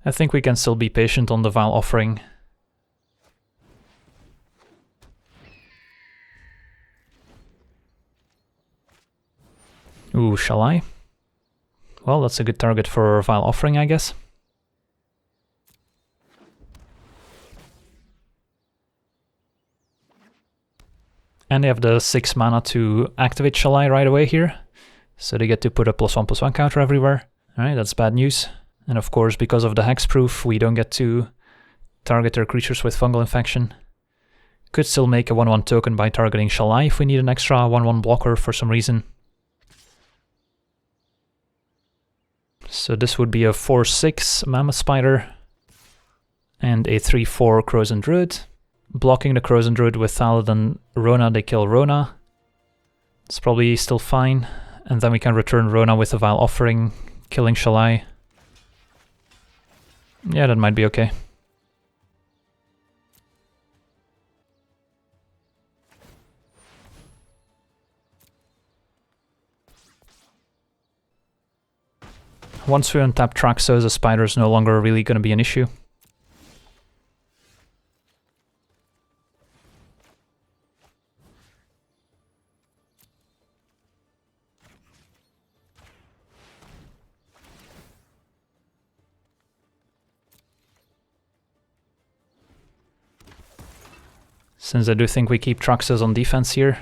Speaker 1: I think we can still be patient on the Vile Offering. Ooh, shall I? Well, that's a good target for Vile Offering, I guess. And they have the 6 mana to activate Shall I right away here. So they get to put a +1/+1 counter everywhere. Alright, that's bad news. And of course, because of the hexproof, we don't get to target their creatures with Fungal Infection. Could still make a 1/1 token by targeting Shall I if we need an extra 1/1 blocker for some reason. So this would be a 4/6 Mammoth Spider and a 3/4 Crows and Druid. Blocking the Crows and Druid with Thallid and Rona, they kill Rona. It's probably still fine. And then we can return Rona with a Vile Offering, killing Shall I. Yeah, that might be okay. Once we untap Traxos, the spider is no longer really going to be an issue. Since I do think we keep Traxos on defense here.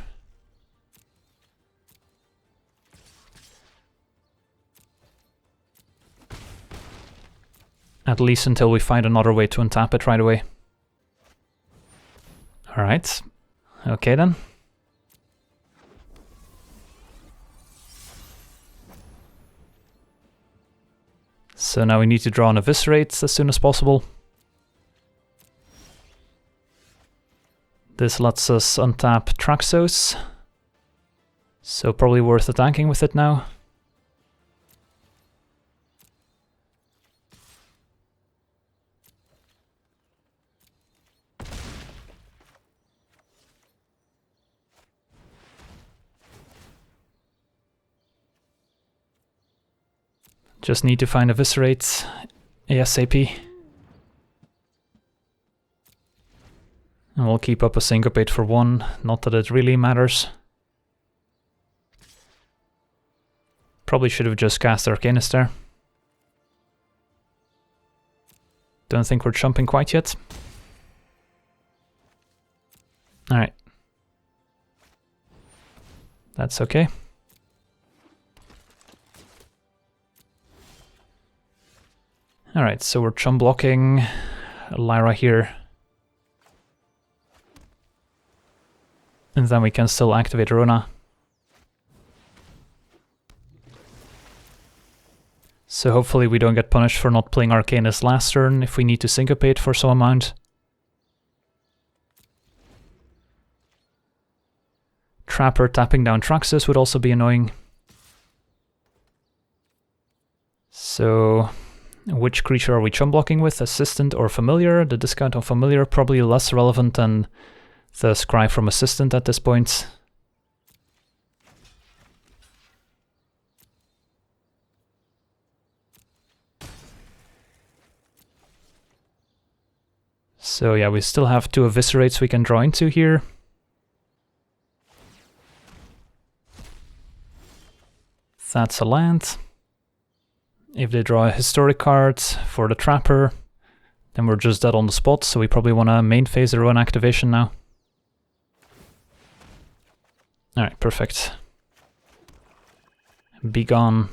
Speaker 1: At least until we find another way to untap it right away. Alright. Okay then. So now we need to draw an Eviscerate as soon as possible. This lets us untap Traxos, so probably worth attacking with it now. Just need to find Eviscerates ASAP. And we'll keep up a Syncopate for 1, not that it really matters. Probably should have just cast Arcanist there. Don't think we're jumping quite yet. Alright. That's okay. Alright, so we're chump blocking Lyra here. And then we can still activate Rona. So hopefully we don't get punished for not playing Arcanist last turn if we need to Syncopate for some amount. Trapper tapping down Traxos would also be annoying. So which creature are we chump blocking with? Assistant or Familiar? The discount on Familiar probably less relevant than the Scry from Assistant at this point. So yeah, we still have 2 Eviscerates we can draw into here. That's a land. If they draw a Historic card for the Trapper, then we're just dead on the spot, so we probably want to main phase their own activation now. Alright, perfect. Be gone.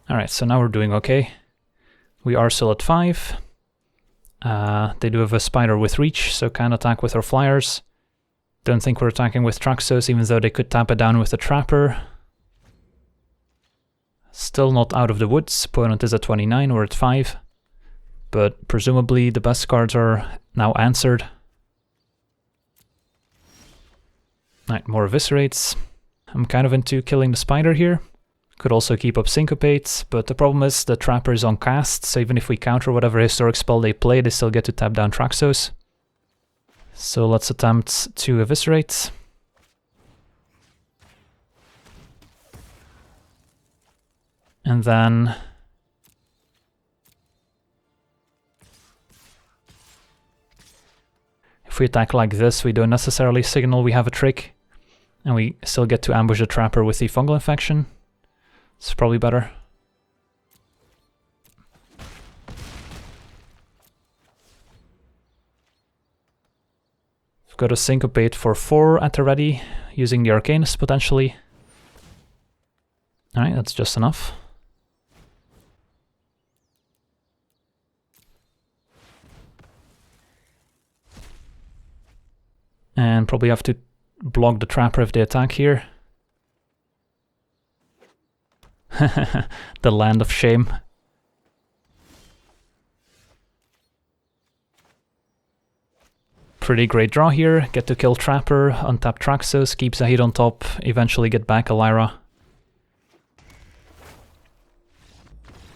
Speaker 1: Alright, so now we're doing okay. We are still at 5. They do have a spider with reach, so can attack with our flyers. Don't think we're attacking with Traxos, even though they could tap it down with the Trapper. Still not out of the woods. Opponent is at 29, we're at 5. But presumably the best cards are now answered. Alright, more Eviscerates. I'm kind of into killing the spider here. Could also keep up Syncopates, but the problem is the Trapper is on cast, so even if we counter whatever Historic spell they play, they still get to tap down Traxos. So let's attempt to Eviscerate. And then if we attack like this, we don't necessarily signal we have a trick, and we still get to ambush the Trapper with the Fungal Infection. It's probably better. We've got a Syncopate for 4 at the ready, using the Arcanist potentially. Alright, that's just enough. And probably have to block the Trapper if they attack here. The land of shame. Pretty great draw here. Get to kill Trapper, untap Traxos, keep Zahid on top, eventually get back a Lyra.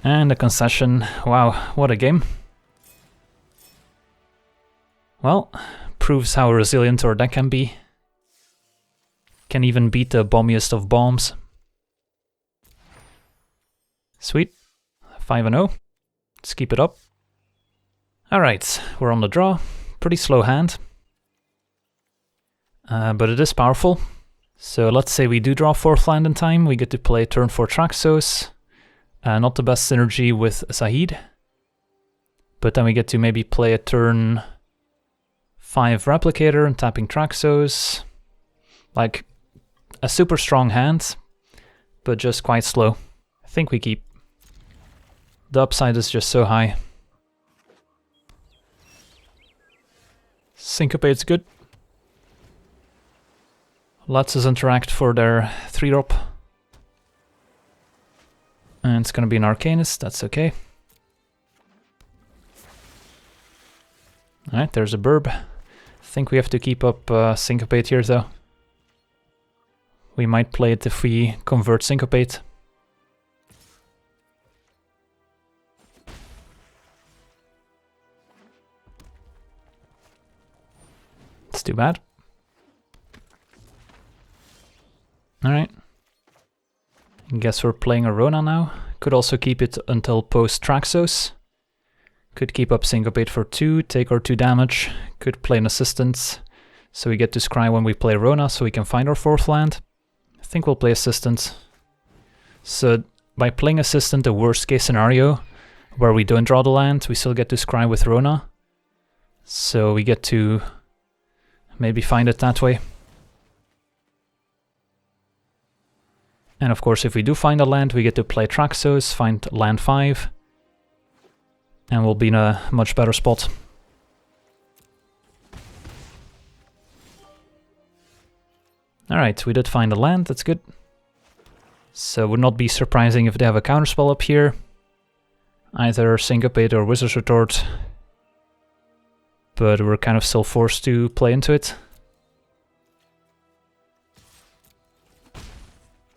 Speaker 1: And a concession. Wow, what a game. Well, proves how resilient our deck can be. Can even beat the bombiest of bombs. Sweet. 5-0. Let's keep it up. Alright, we're on the draw. Pretty slow hand. But it is powerful. So let's say we do draw 4th land in time. We get to play turn 4 Traxos. Not the best synergy with Zahid. But then we get to maybe play a turn 5 Replicator and tapping Traxos. Like a super strong hand, but just quite slow. I think we keep. The upside is just so high. Syncopate's good. Lets us interact for their 3-drop. And it's gonna be an Arcanist, that's okay. Alright, there's a Burb. I think we have to keep up Syncopate here though. We might play it if we convert Syncopate. It's too bad. Alright. Guess we're playing Arona now. Could also keep it until post Traxos. Could keep up Syncopate for 2, take our 2 damage. Could play an Assistance. So we get to scry when we play Rona so we can find our 4th land. I think we'll play Assistant. So by playing Assistant, the worst case scenario, where we don't draw the land, we still get to scry with Rona. So we get to maybe find it that way. And of course, if we do find a land, we get to play Traxos, find land 5, and we'll be in a much better spot. Alright, we did find a land, that's good. So it would not be surprising if they have a counterspell up here. Either Syncopate or Wizard's Retort. But we're kind of still forced to play into it.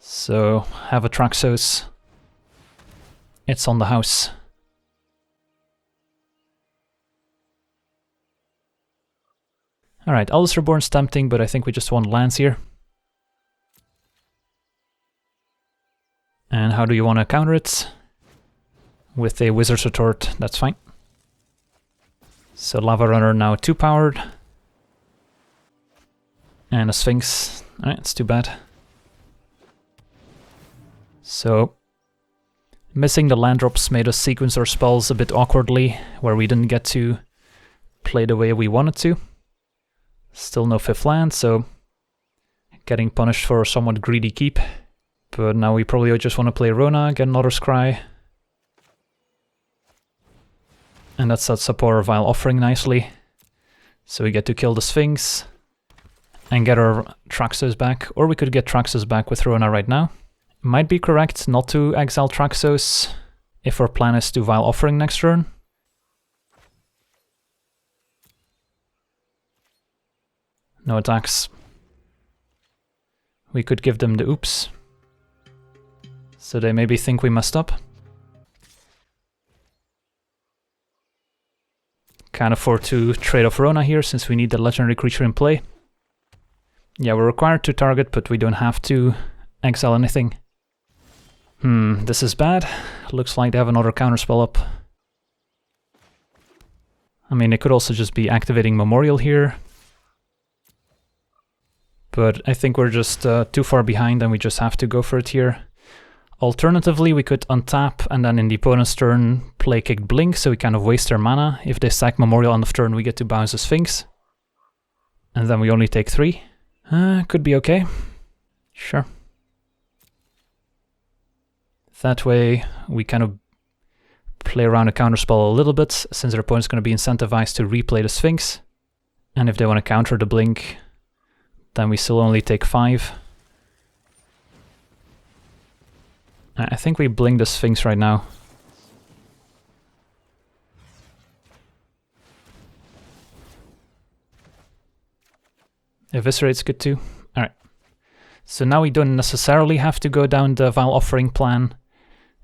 Speaker 1: So, have a Traxos. It's on the house. Alright, Aldous Reborn's tempting, but I think we just want lands here. And how do you want to counter it? With a Wizard's Retort, that's fine. So Lava Runner now 2 powered. And a Sphinx. Alright, it's too bad. So, missing the land drops made us sequence our spells a bit awkwardly, where we didn't get to play the way we wanted to. Still no 5th land, so getting punished for a somewhat greedy keep. But now we probably just want to play Rona, get another Scry. And that sets up our Vile Offering nicely. So we get to kill the Sphinx and get our Traxos back. Or we could get Traxos back with Rona right now. Might be correct not to exile Traxos if our plan is to Vile Offering next turn. No attacks. We could give them the oops. So they maybe think we messed up. Can't afford to trade off Rona here since we need the legendary creature in play. Yeah, we're required to target, but we don't have to exile anything. This is bad. Looks like they have another counterspell up. I mean, it could also just be activating Memorial here. But I think we're just too far behind and we just have to go for it here. Alternatively, we could untap and then in the opponent's turn play Kicked Blink, so we kind of waste their mana. If they sack Memorial end of turn, we get to bounce the Sphinx. And then we only take 3. Could be okay. Sure. That way, we kind of play around a counterspell a little bit, since their opponent's going to be incentivized to replay the Sphinx. And if they want to counter the Blink, then we still only take 5. I think we blink the Sphinx right now. Eviscerate's good too. Alright. So now we don't necessarily have to go down the Vile Offering plan.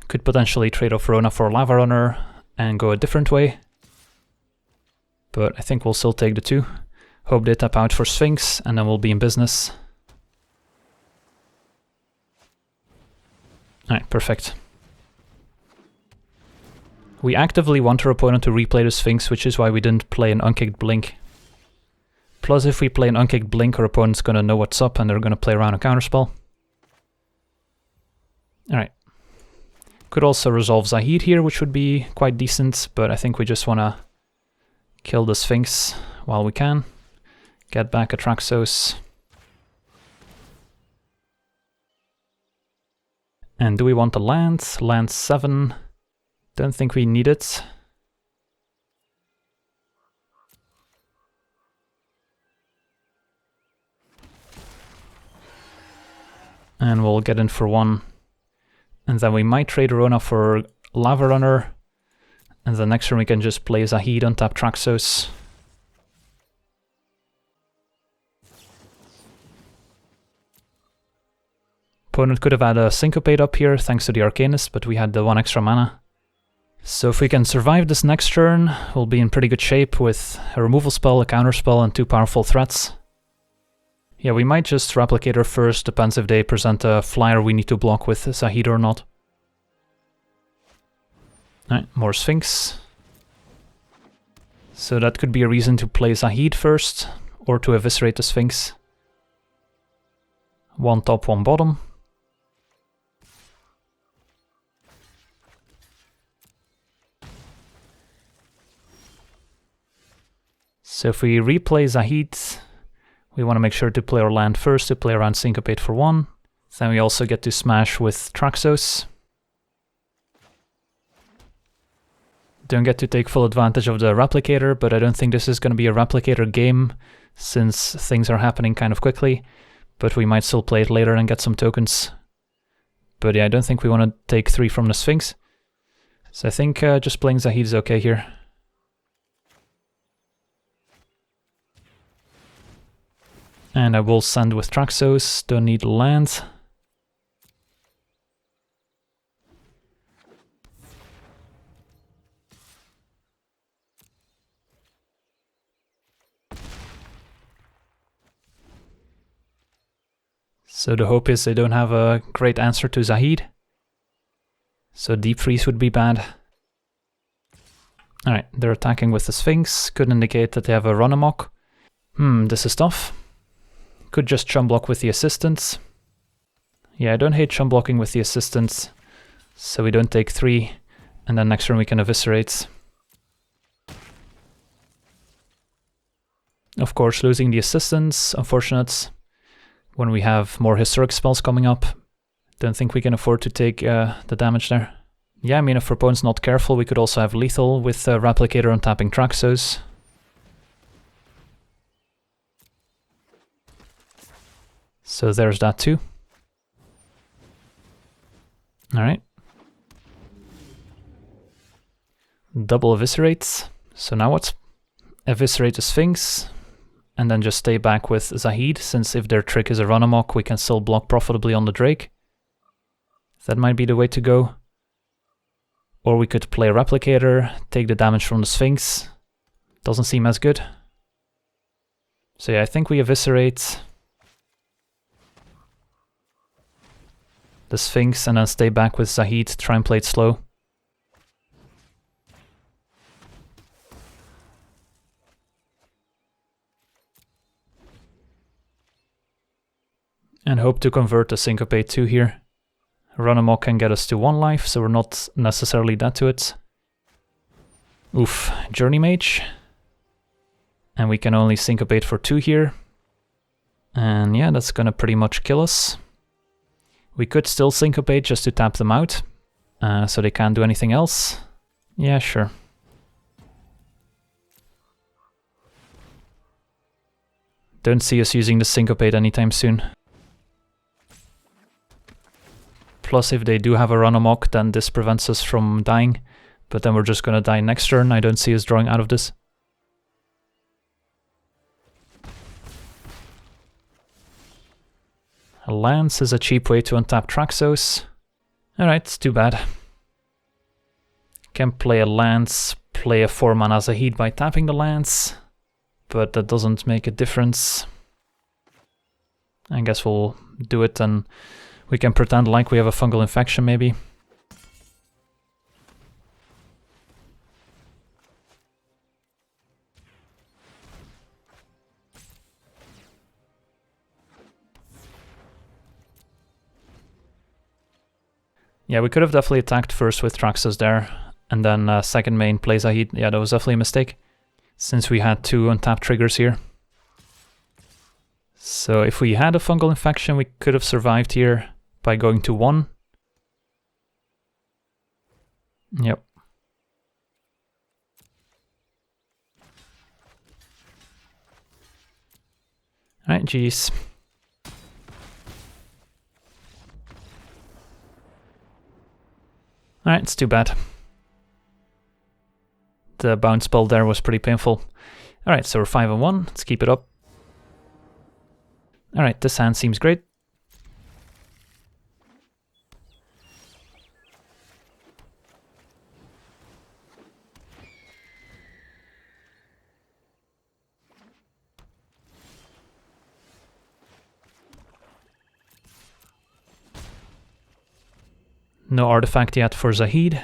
Speaker 1: Could potentially trade off Rona for Lava Runner and go a different way. But I think we'll still take the 2. Hope they tap out for Sphinx and then we'll be in business. Alright, perfect. We actively want our opponent to replay the Sphinx, which is why we didn't play an Unkicked Blink. Plus, if we play an Unkicked Blink, our opponent's gonna know what's up and they're gonna play around a counterspell. Alright. Could also resolve Zahid here, which would be quite decent, but I think we just wanna kill the Sphinx while we can. Get back a Traxos. And do we want the land? Land 7. Don't think we need it. And we'll get in for 1. And then we might trade Arona for Lava Runner. And the next turn we can just play Zahid, untap Traxos. Opponent could have had a Syncopate up here thanks to the Arcanist, but we had the 1 extra mana. So if we can survive this next turn, we'll be in pretty good shape with a removal spell, a counter spell, and 2 powerful threats. Yeah, we might just Replicator first, depends if they present a flyer we need to block with Zahid or not. Alright, more Sphinx. So that could be a reason to play Zahid first, or to eviscerate the Sphinx. 1 top, 1 bottom. So if we replay Zahid, we want to make sure to play our land first, to play around Syncopate for 1. Then we also get to smash with Traxos. Don't get to take full advantage of the Replicator, but I don't think this is going to be a Replicator game, since things are happening kind of quickly. But we might still play it later and get some tokens. But yeah, I don't think we want to take 3 from the Sphinx. So I think just playing Zahid is okay here. And I will send with Traxos, don't need land. So the hope is they don't have a great answer to Zahid. So Deep Freeze would be bad. Alright, they're attacking with the Sphinx, could indicate that they have a Run Amok. This is tough. Could just chum block with the assistants. Yeah, I don't hate chum blocking with the assistants, so we don't take 3, and then next turn we can eviscerate. Of course, losing the assistants, unfortunate. When we have more historic spells coming up, don't think we can afford to take the damage there. Yeah, I mean, if our opponent's not careful, we could also have lethal with Replicator on tapping Traxos. So there's that too. Alright. Double eviscerates. So now what? Eviscerate the Sphinx, and then just stay back with Zahid, since if their trick is a Run Amok, we can still block profitably on the Drake. That might be the way to go. Or we could play Replicator, take the damage from the Sphinx. Doesn't seem as good. So yeah, I think we eviscerate the Sphinx and then stay back with Zahid, try and play it slow. And hope to convert the Syncopate 2 here. Run Amok can get us to 1 life, so we're not necessarily dead to it. Oof, Journey Mage. And we can only Syncopate for 2 here. And yeah, that's gonna pretty much kill us. We could still Syncopate just to tap them out, so they can't do anything else. Yeah, sure. Don't see us using the Syncopate anytime soon. Plus, if they do have a Run Amok, then this prevents us from dying. But then we're just gonna die next turn. I don't see us drawing out of this. A Lance is a cheap way to untap Traxos. Alright, too bad. Can play a Lance, play a 4-mana Zahid by tapping the Lance, but that doesn't make a difference. I guess we'll do it and we can pretend like we have a fungal infection maybe. Yeah, we could have definitely attacked first with Traxxas there, and then second main play Zahid. Yeah, that was definitely a mistake, since we had 2 untapped triggers here. So if we had a fungal infection, we could have survived here by going to 1. Yep. Alright, geez. Alright, it's too bad. The bounce spell there was pretty painful. Alright, so we're 5-1. Let's keep it up. Alright, this hand seems great. No artifact yet for Zahid,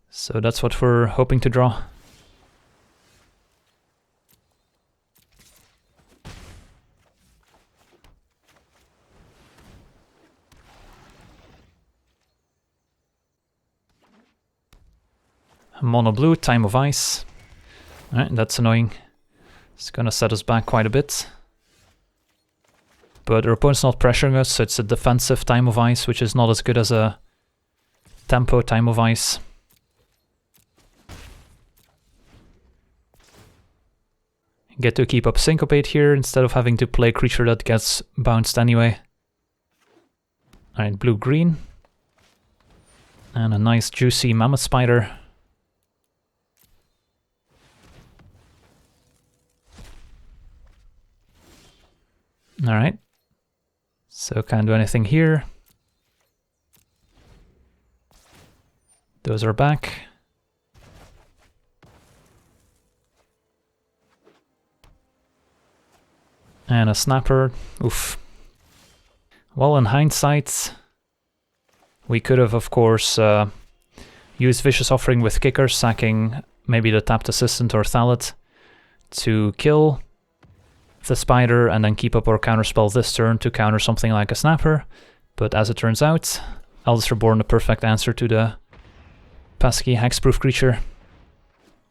Speaker 1: so that's what we're hoping to draw. Mono blue, Time of Ice. Alright, that's annoying. It's gonna set us back quite a bit. But our opponent's not pressuring us, so it's a defensive Time of Ice, which is not as good as a tempo Time of Ice. Get to keep up Syncopate here instead of having to play a creature that gets bounced anyway. Alright, blue-green. And a nice juicy Mammoth Spider. Alright. So can't do anything here. Those are back. And a Snapper. Oof. Well, in hindsight, we could have, of course, used Vicious Offering with Kicker, sacking maybe the tapped Assistant or Thalit to kill the Spider and then keep up our counterspell this turn to counter something like a Snapper. But as it turns out, Eldest Reborn the perfect answer to the pesky hexproof creature.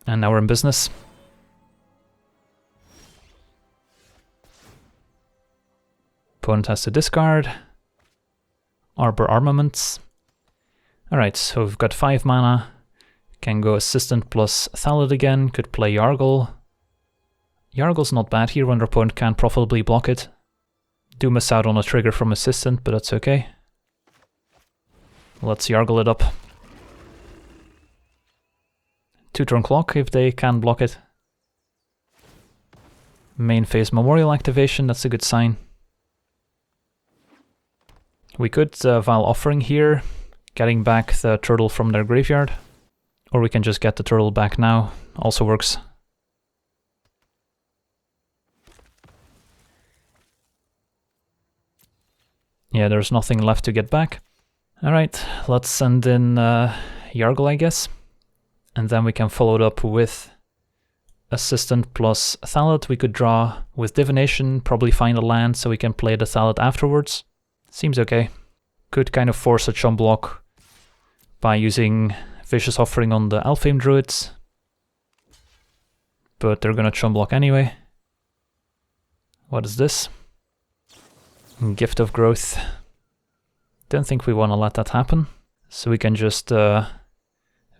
Speaker 1: And now we're in business. Opponent has to discard. Arbor Armaments. Alright, so we've got 5 mana. Can go Assistant plus Thalit again. Could play Yargle. Yargle's not bad here when our opponent can't profitably block it. Do miss out on a trigger from Assistant, but that's okay. Let's Yargle it up. 2-turn clock if they can block it. Main phase Memorial activation, that's a good sign. We could Vile Offering here, getting back the turtle from their graveyard. Or we can just get the turtle back now, also works. Yeah, there's nothing left to get back. Alright, let's send in Yargle, I guess. And then we can follow it up with Assistant plus Thalit. We could draw with Divination, probably find a land so we can play the Thalit afterwards. Seems okay. Could kind of force a chump block by using Vicious Offering on the Alfheim Druids. But they're gonna chump block anyway. What is this? Gift of Growth. Don't think we want to let that happen. So we can just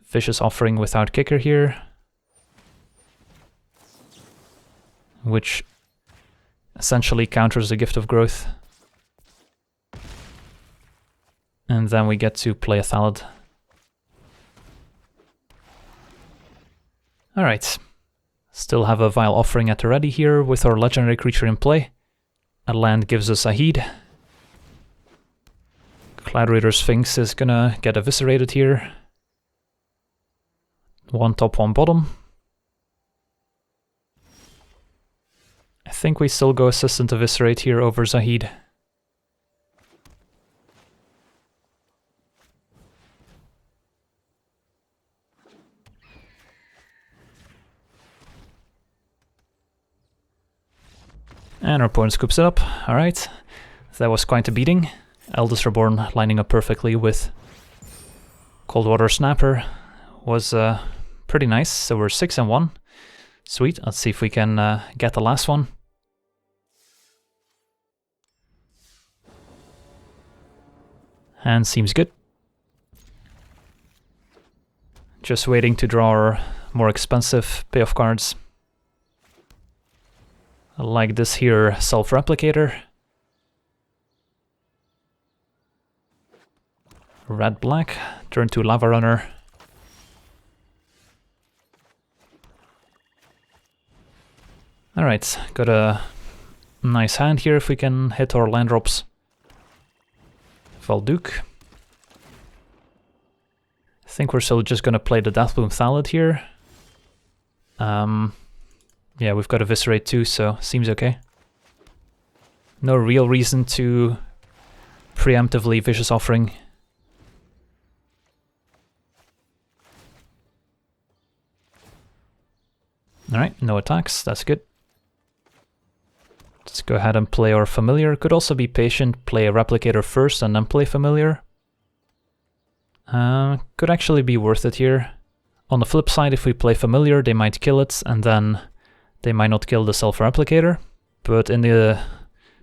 Speaker 1: Vicious Offering without Kicker here. Which essentially counters the Gift of Growth. And then we get to play a Thalit. Alright. Still have a Vile Offering at the ready here with our legendary creature in play. A land gives us Zahid. Cloud Raider Sphinx is gonna get eviscerated here. 1 top, 1 bottom. I think we still go Assistant Eviscerate here over Zahid. And our opponent scoops it up. Alright. That was quite a beating. Eldest Reborn lining up perfectly with Cold Water Snapper was pretty nice, so we're 6-1. Sweet, let's see if we can get the last one. Hand seems good. Just waiting to draw our more expensive payoff cards. Like this here Self-Replicator. Red-black, turn to Lava Runner. Alright, got a nice hand here if we can hit our land drops. Valduke. I think we're still just gonna play the Deathbloom Thallid here. Yeah, we've got Eviscerate too, so seems okay. No real reason to preemptively Vicious Offering. Alright, no attacks, that's good. Let's go ahead and play our Familiar. Could also be patient, play a Replicator first and then play Familiar. Could actually be worth it here. On the flip side, if we play Familiar, they might kill it, and then they might not kill the Self-Replicator. But in the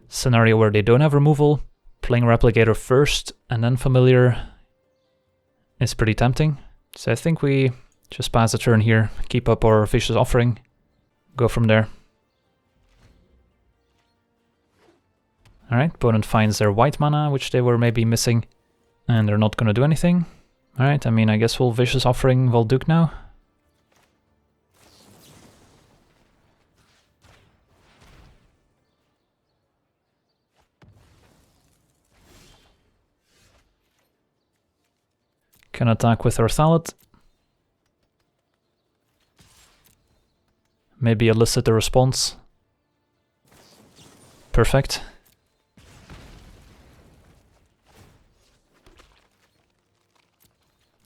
Speaker 1: scenario where they don't have removal, playing Replicator first and then Familiar is pretty tempting. So I think we just pass a turn here, keep up our Vicious Offering, go from there. Alright, opponent finds their white mana, which they were maybe missing, and they're not going to do anything. Alright, I mean, I guess we'll Vicious Offering Valduke now. Can attack with our Thallid. Maybe elicit a response. Perfect.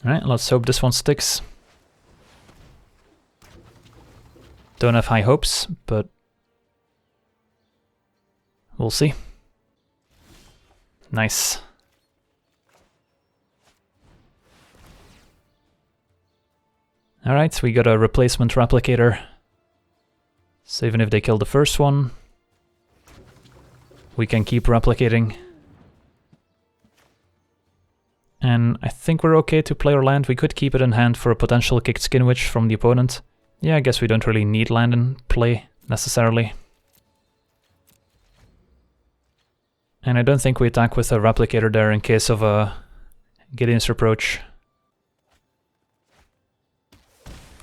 Speaker 1: Alright, let's hope this one sticks. Don't have high hopes, but we'll see. Nice. Alright, we got a replacement Replicator. So even if they kill the first one, we can keep replicating. And I think we're okay to play our land. We could keep it in hand for a potential kicked Skin Witch from the opponent. Yeah, I guess we don't really need land in play, necessarily. And I don't think we attack with a Replicator there in case of a Gideon's Reproach.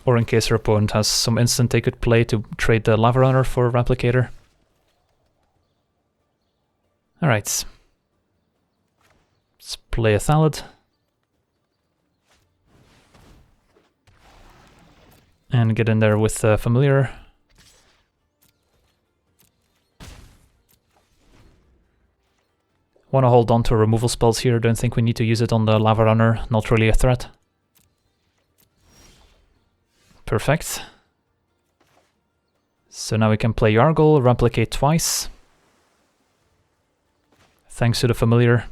Speaker 1: Or in case our opponent has some instant they could play to trade the Lava Runner for a Replicator. Alright. Let's play a Thallid. And get in there with Familiar. Want to hold on to removal spells here, don't think we need to use it on the Lava Runner, not really a threat. Perfect. So now we can play Yargle, replicate twice. Thanks to the Familiar.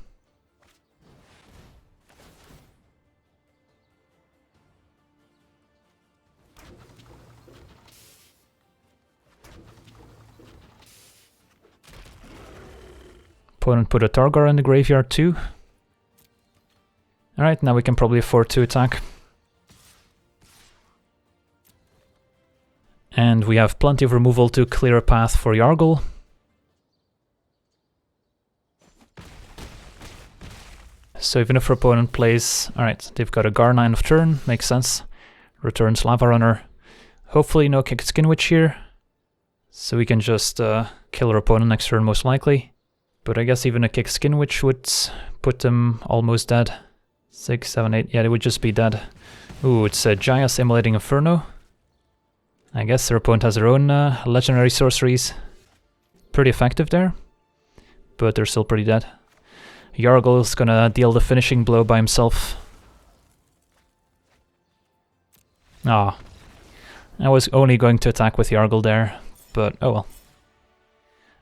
Speaker 1: Opponent put a Targar in the graveyard too. Alright, now we can probably afford to attack. And we have plenty of removal to clear a path for Yargle. So even if our opponent plays... Alright, they've got a Gar 9 of turn, makes sense. Returns Lava Runner. Hopefully no kicked Skin Witch here. So we can just kill our opponent next turn most likely. But I guess even a kicked Skin Witch would put them almost dead. 6, 7, 8, yeah, they would just be dead. Ooh, it's Jaya's Immolating Inferno. I guess their opponent has their own legendary sorceries. Pretty effective there, but they're still pretty dead. Yargle is gonna deal the finishing blow by himself. Ah, I was only going to attack with Yargle there, but oh well.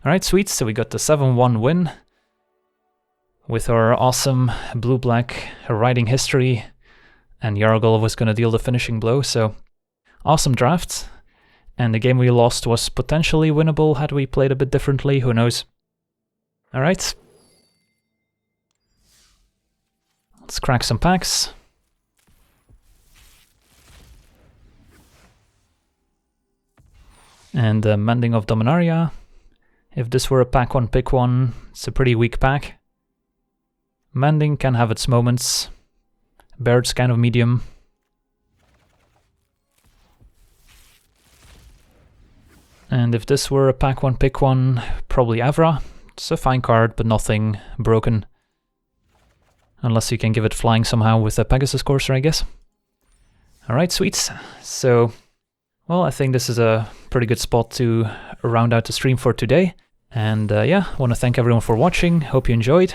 Speaker 1: Alright, sweet, so we got the 7-1 win. With our awesome blue-black writing history. and Yarogol was going to deal the finishing blow, so awesome draft. And the game we lost was potentially winnable had we played a bit differently, who knows. Alright. Let's crack some packs. And Mending of Dominaria. If this were a pack one, pick one, it's a pretty weak pack. Mending can have its moments. Baird's kind of medium. And if this were a pack one, pick one, probably Avra. It's a fine card, but nothing broken. Unless you can give it flying somehow with a Pegasus Courser, I guess. Alright, sweets. So, well, I think this is a pretty good spot to round out the stream for today. And yeah, I want to thank everyone for watching. Hope you enjoyed.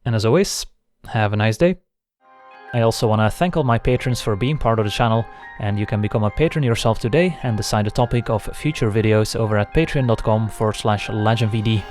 Speaker 1: And as always, have a nice day. I also want to thank all my patrons for being part of the channel, and you can become a patron yourself today and decide the topic of future videos over at patreon.com/LegenVD.